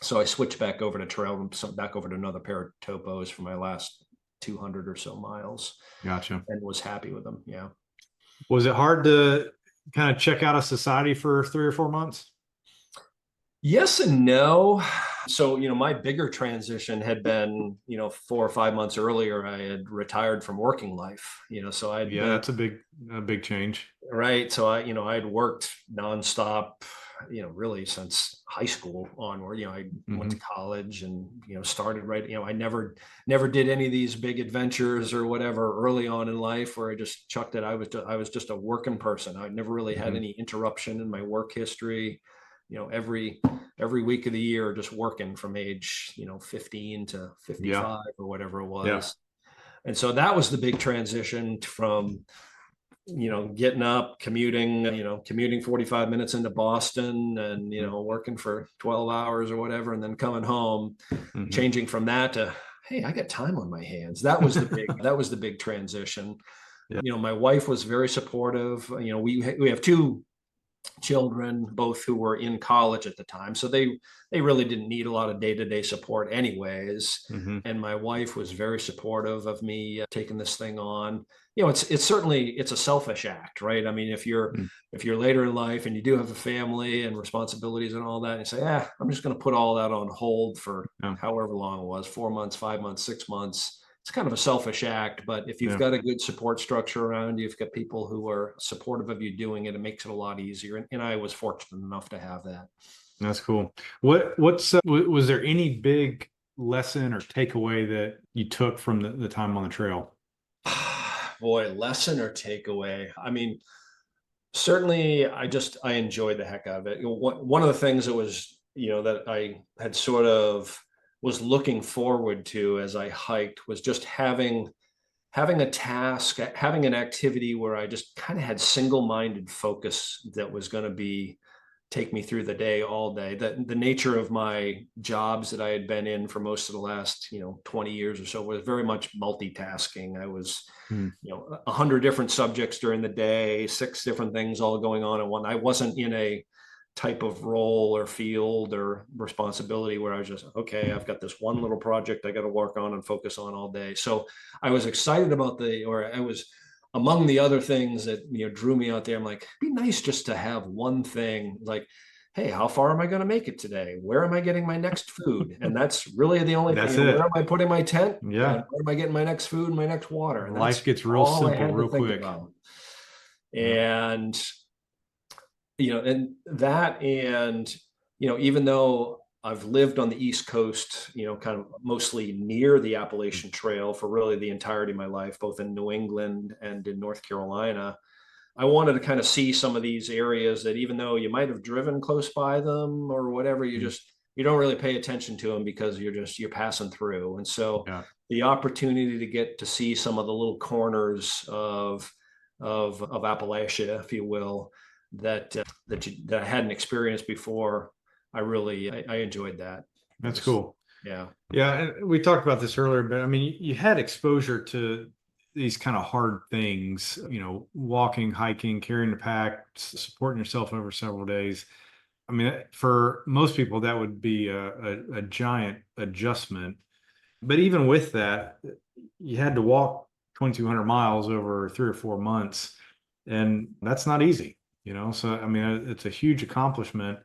So I switched back over to trail, back over to another pair of Topos for my last 200 or so miles. Gotcha. And was happy with them. Yeah. Was it hard to kind of check out of society for 3 or 4 months? Yes and no. So, my bigger transition had been, 4 or 5 months earlier, I had retired from working life, so that's a big change. Right. So I'd worked nonstop, really since high school onward. I went to college and, started right. I never did any of these big adventures or whatever early on in life where I just chucked it. I was just a working person. I never really had any interruption in my work history. Every week of the year, just working from age, 15 to 55 or whatever it was. Yeah. And so that was the big transition from, getting up, commuting 45 minutes into Boston and, working for 12 hours or whatever, and then coming home, changing from that to, hey, I got time on my hands. That was the big transition. Yeah. My wife was very supportive. We have 2 children, both who were in college at the time. So they really didn't need a lot of day-to-day support anyways. And my wife was very supportive of me taking this thing on. It's certainly a selfish act, right? If you're later in life and you do have a family and responsibilities and all that, and you say, I'm just going to put all that on hold for however long it was, 4 months, 5 months, 6 months. It's kind of a selfish act, but if you've got a good support structure around you, you've got people who are supportive of you doing it, it makes it a lot easier. And I was fortunate enough to have that. That's cool. Was there any big lesson or takeaway that you took from the time on the trail? Boy, lesson or takeaway. Certainly I enjoyed the heck out of it. One of the things that was, that I had sort of was looking forward to as I hiked was just having a task, having an activity where I just kind of had single-minded focus that was going to take me through the day, all day. The nature of my jobs that I had been in for most of the last, 20 years or so was very much multitasking. I was, 100 different subjects during the day, 6 different things all going on at once. I wasn't in a type of role or field or responsibility where I was just, okay, I've got this one little project I got to work on and focus on all day. So I was excited about I was among the other things that, drew me out there. I'm like, it'd be nice just to have one thing, like, hey, how far am I going to make it today? Where am I getting my next food? And that's really the only thing. Where am I putting my tent? Yeah. And where am I getting my next food and my next water? And life gets real simple real quick. And and that, and even though I've lived on the East Coast, kind of mostly near the Appalachian Trail for really the entirety of my life, both in New England and in North Carolina, I wanted to kind of see some of these areas that, even though you might have driven close by them or whatever, you don't really pay attention to them because you're passing through. And so the opportunity to get to see some of the little corners of Appalachia, if you will, that I hadn't experienced before, I enjoyed that. That's cool. Yeah. And we talked about this earlier, but I mean, you had exposure to these kind of hard things, walking, hiking, carrying the pack, supporting yourself over several days. I mean, for most people, that would be a giant adjustment. But even with that, you had to walk 2,200 miles over 3 or 4 months, and that's not easy. So, I mean, it's a huge accomplishment,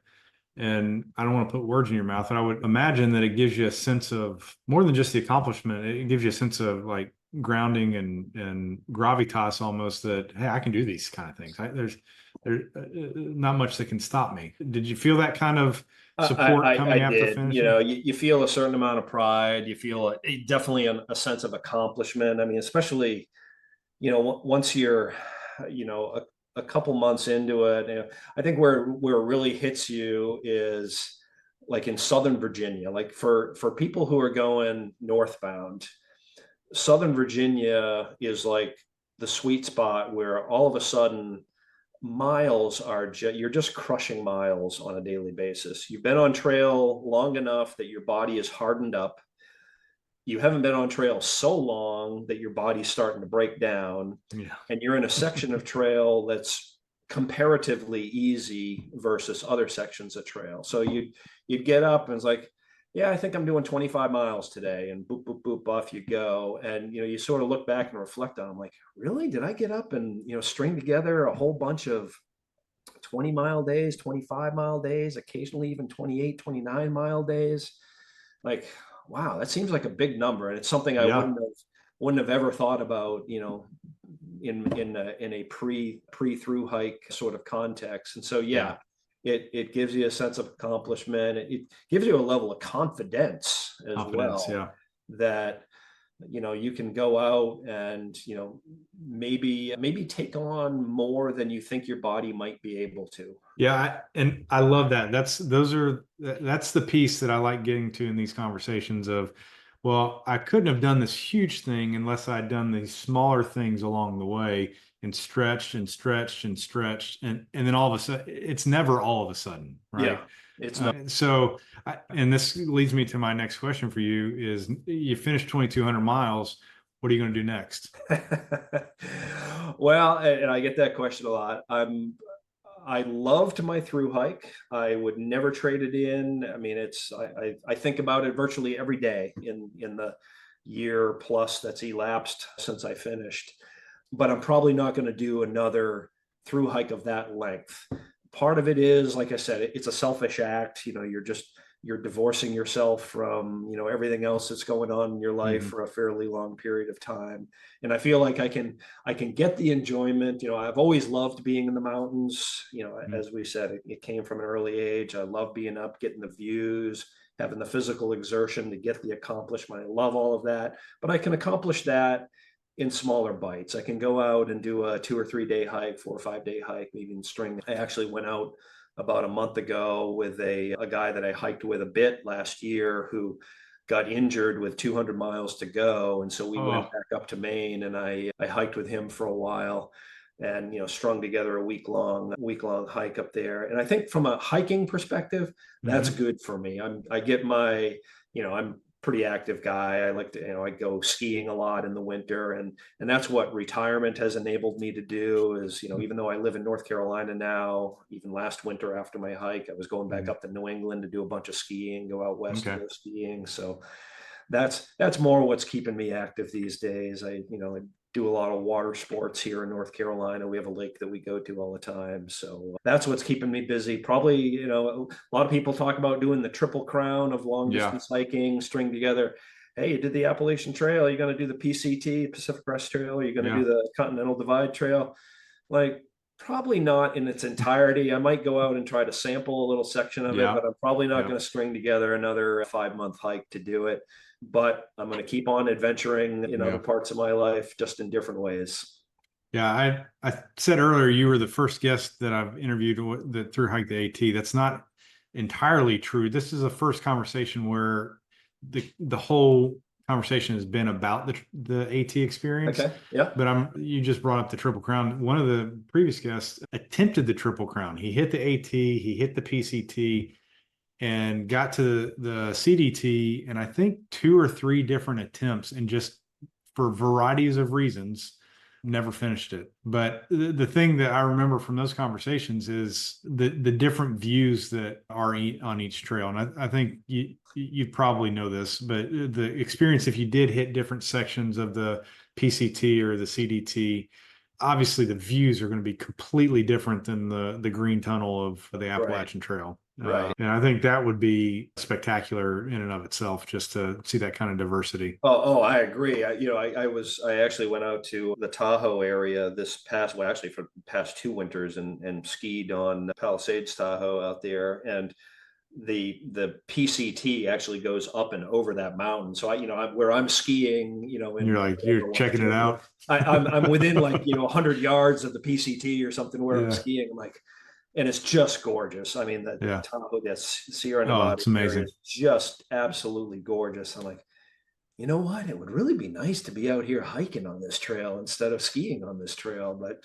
and I don't want to put words in your mouth, but I would imagine that it gives you a sense of more than just the accomplishment. It gives you a sense of like grounding and gravitas almost, that, hey, I can do these kind of things. There's not much that can stop me. Did you feel that kind of support coming after finishing? You feel a certain amount of pride. You feel definitely a sense of accomplishment. I mean, especially, once you're, a couple months into it, I think where it really hits you is like in Southern Virginia. Like for people who are going northbound, Southern Virginia is like the sweet spot where all of a sudden miles you're just crushing miles on a daily basis. You've been on trail long enough that your body is hardened up. You haven't been on trail so long that your body's starting to break down, and you're in a section of trail that's comparatively easy versus other sections of trail. So you'd get up and it's like, yeah, I think I'm doing 25 miles today, and boop, boop, boop, off you go. And, you sort of look back and reflect on, I'm like, really, did I get up and, string together a whole bunch of 20-mile days, 25-mile days, occasionally even 28, 29-mile days? Like, wow, that seems like a big number. And it's something I wouldn't have ever thought about, in a pre-through hike sort of context. And so, it gives you a sense of accomplishment. It gives you a level of confidence as well, that, you can go out and, maybe take on more than you think your body might be able to. Yeah. And I love that. That's the piece that I like getting to in these conversations of, well, I couldn't have done this huge thing unless I'd done these smaller things along the way and stretched and stretched and stretched. And then all of a sudden, it's never all of a sudden, right? Yeah, it's not. So, and this leads me to my next question for you is, you finished 2,200 miles. What are you going to do next? Well, and I get that question a lot. I loved my through hike. I would never trade it in. I mean, I think about it virtually every day in the year plus that's elapsed since I finished. But I'm probably not going to do another through hike of that length. Part of it is, like I said, it's a selfish act. You're divorcing yourself from, everything else that's going on in your life for a fairly long period of time. And I feel like I can get the enjoyment. I've always loved being in the mountains. As we said, it came from an early age. I love being up, getting the views, having the physical exertion to get the accomplishment. I love all of that, but I can accomplish that in smaller bites. I can go out and do a 2 or 3 day hike, 4 or 5 day hike, maybe in string. I actually went out about a month ago with a guy that I hiked with a bit last year who got injured with 200 miles to go. And so we went back up to Maine, and I hiked with him for a while, and, strung together a week long hike up there. And I think from a hiking perspective, that's good for me. I get my, I'm pretty active guy. I like to, I go skiing a lot in the winter, and that's what retirement has enabled me to do is, even though I live in North Carolina now, even last winter after my hike, I was going back up to New England to do a bunch of skiing, go out west to go skiing. So that's more what's keeping me active these days. I do a lot of water sports here in North Carolina. We have a lake that we go to all the time. So that's what's keeping me busy. Probably, a lot of people talk about doing the Triple Crown of long distance hiking, string together. Hey, you did the Appalachian Trail. You're going to do the PCT, Pacific Crest Trail. You're going to do the Continental Divide Trail. Like, probably not in its entirety. I might go out and try to sample a little section of it, but I'm probably not going to string together another 5-month hike to do it. But I'm going to keep on adventuring in other parts of my life, just in different ways. Yeah, I said earlier you were the first guest that I've interviewed that through hike the AT. That's not entirely true. This is the first conversation where the whole conversation has been about the AT experience. Okay. Yeah. But you just brought up the Triple Crown. One of the previous guests attempted the Triple Crown. He hit the AT, he hit the PCT, and got to the CDT, and I think 2 or 3 different attempts, and just for varieties of reasons, never finished it. But the thing that I remember from those conversations is the different views that are on each trail. And I think you probably know this, but the experience, if you did hit different sections of the PCT or the CDT, obviously the views are going to be completely different than the green tunnel of the Appalachian Trail. Right. And I think that would be spectacular in and of itself, just to see that kind of diversity. Oh, I agree. I actually went out to the Tahoe area for the past 2 winters and skied on Palisades Tahoe out there. And the PCT actually goes up and over that mountain. So where I'm skiing, and you're checking it out. I'm within 100 yards of the PCT or something where I'm skiing. I'm like, and it's just gorgeous. I mean, the Tahoe, that Sierra Nevada, it's amazing. Is just absolutely gorgeous. I'm like, you know what? It would really be nice to be out here hiking on this trail instead of skiing on this trail. But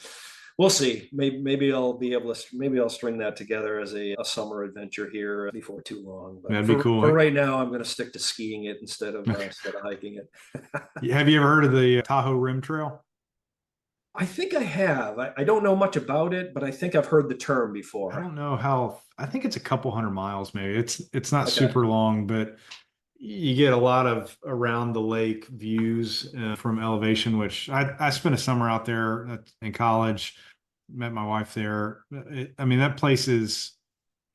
we'll see. Maybe I'll be able to. Maybe I'll string that together as a summer adventure here before too long. But that'd be cool. For right now, I'm going to stick to skiing it instead of hiking it. Have you ever heard of the Tahoe Rim Trail? I think I have. I don't know much about it, but I think I've heard the term before. I don't know I think it's a couple 100 miles, maybe. It's not super long, but you get a lot of around the lake views from elevation, which I spent a summer out there in college, met my wife there. That place is,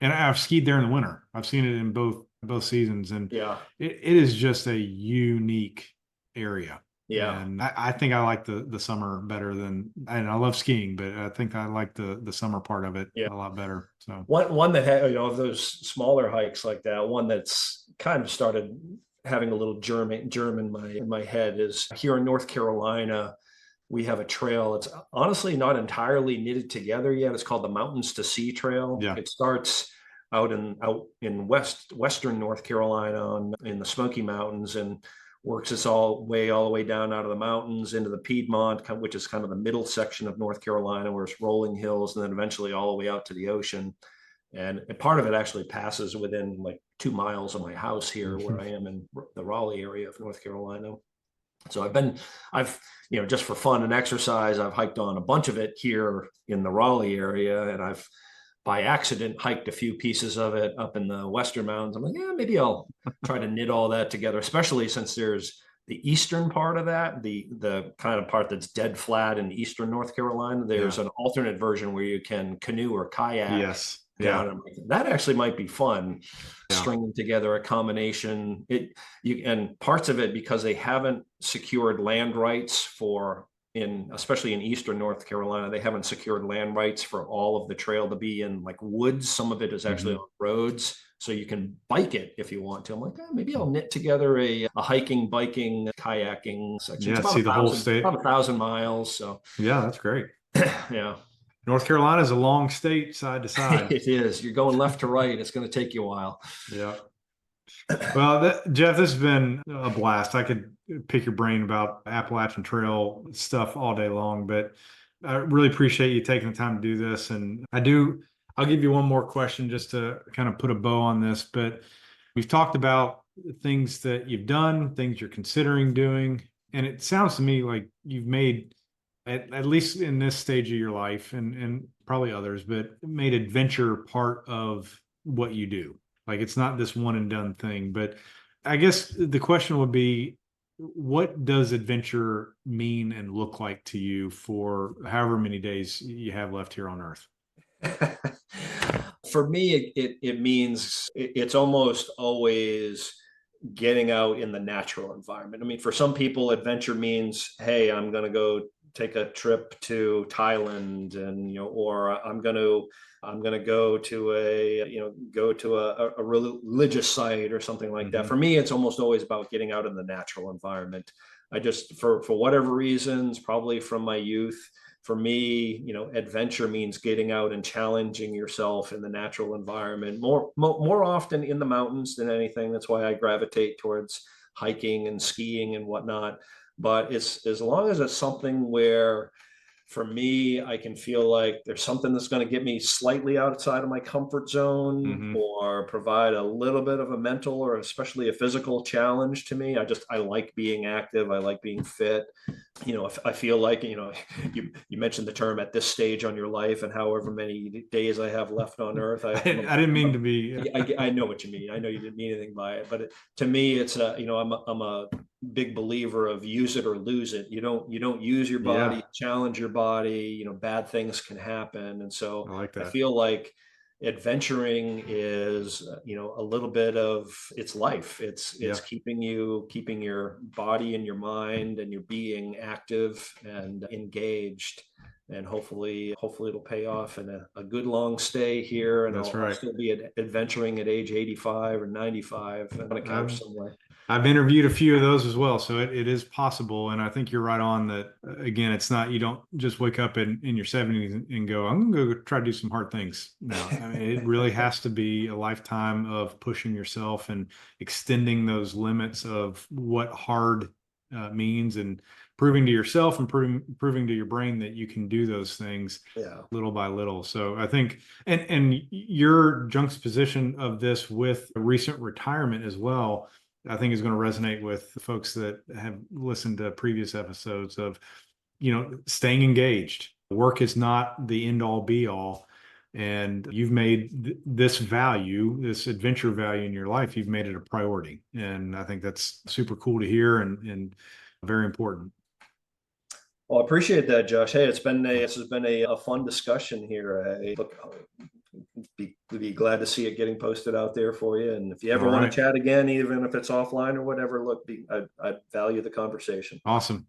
and I've skied there in the winter. I've seen it in both seasons, and it is just a unique area. Yeah. And I think I like the summer better and I love skiing, but I think I like the summer part of it a lot better. So one that had, of those smaller hikes like that, one that's kind of started having a little germ in my head is here in North Carolina. We have a trail. It's honestly not entirely knitted together yet. It's called the Mountains to Sea Trail. Yeah. It starts out in western North Carolina in the Smoky Mountains, and works us all the way down out of the mountains into the Piedmont, which is kind of the middle section of North Carolina, where it's rolling hills, and then eventually all the way out to the ocean. And part of it actually passes within 2 miles of my house here, where I am in the Raleigh area of North Carolina. So I've just for fun and exercise, I've hiked on a bunch of it here in the Raleigh area, and I've by accident hiked a few pieces of it up in the Western Mountains. I'm like, maybe I'll try to knit all that together, especially since there's the eastern part of that, the kind of part that's dead flat in eastern North Carolina. There's an alternate version where you can canoe or kayak. Yes. Yeah. That actually might be fun, stringing together a combination. And parts of it, because they haven't secured land rights especially in eastern North Carolina, they haven't secured land rights for all of the trail to be in woods. Some of it is actually on roads, so you can bike it if you want to. I'm like, maybe I'll knit together a hiking, biking, kayaking section. Yeah, see the whole state. About 1,000 miles. So yeah, that's great. Yeah. North Carolina is a long state, side to side. It is. You're going left to right. It's going to take you a while. Yeah. Well, Jeff, this has been a blast. I could pick your brain about Appalachian Trail stuff all day long, but I really appreciate you taking the time to do this. And I'll give you one more question just to kind of put a bow on this, but we've talked about things that you've done, things you're considering doing. And it sounds to me like you've made, at least in this stage of your life, and probably others, but made adventure part of what you do. Like, it's not this one and done thing. But I guess the question would be, what does adventure mean and look like to you for however many days you have left here on Earth? For me, it means it's almost always getting out in the natural environment. I mean, for some people, adventure means, hey, I'm going to go take a trip to Thailand, and or I'm going to go to a religious site or something like that. For me, it's almost always about getting out in the natural environment. I just, for whatever reasons, probably from my youth, for me, adventure means getting out and challenging yourself in the natural environment, more often in the mountains than anything. That's why I gravitate towards hiking and skiing and whatnot. But it's, as long as it's something where, for me, I can feel like there's something that's going to get me slightly outside of my comfort zone, or provide a little bit of a mental or especially a physical challenge to me. I like being active. I like being fit. If I feel like, you mentioned the term at this stage on your life, and however many days I have left on Earth. I didn't mean to be. I know what you mean. I know you didn't mean anything by it, but to me, it's I'm a big believer of use it or lose it. You don't use your body, challenge your body, bad things can happen. And so I like that. I feel like adventuring is, a little bit of its life. It's keeping your body and your mind and your being active and engaged. And hopefully it'll pay off in a good long stay here. And I'll still be adventuring at age 85 or 95 on a couch somewhere. I've interviewed a few of those as well. So it is possible. And I think you're right on that. Again, it's not, you don't just wake up in your 70s and go, I'm going to go try to do some hard things. No, I mean, it really has to be a lifetime of pushing yourself and extending those limits of what hard means, and proving to yourself and proving to your brain that you can do those things little by little. So I think, and your juxtaposition of this with a recent retirement as well, I think is going to resonate with folks that have listened to previous episodes of, staying engaged. Work is not the end all be all. And you've made this adventure value in your life, you've made it a priority. And I think that's super cool to hear and very important. Well, I appreciate that, Josh. Hey, this has been a fun discussion here. Be glad to see it getting posted out there for you. And if you ever want to chat again, even if it's offline or whatever, I value the conversation. Awesome.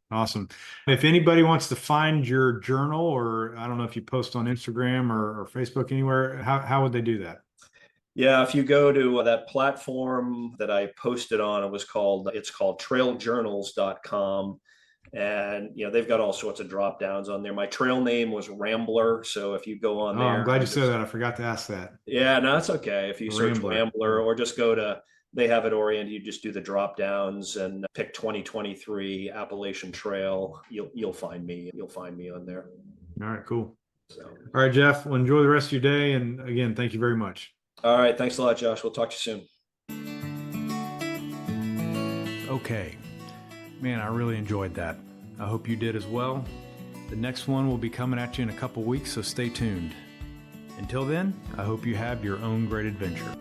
If anybody wants to find your journal, or I don't know if you post on Instagram or Facebook anywhere, how would they do that? Yeah, if you go to that platform that I posted on, it's called trailjournals.com. And they've got all sorts of drop downs on there. My trail name was Rambler, so if you go on there, I'm glad you said that. I forgot to ask that. Yeah, no, that's okay. If you search Rambler, or just they have it oriented. You just do the drop downs and pick 2023 Appalachian Trail. You'll find me. You'll find me on there. All right, cool. So, all right, Jeff. Well, enjoy the rest of your day, and again, thank you very much. All right, thanks a lot, Josh. We'll talk to you soon. Okay. Man, I really enjoyed that. I hope you did as well. The next one will be coming at you in a couple weeks, so stay tuned. Until then, I hope you have your own great adventure.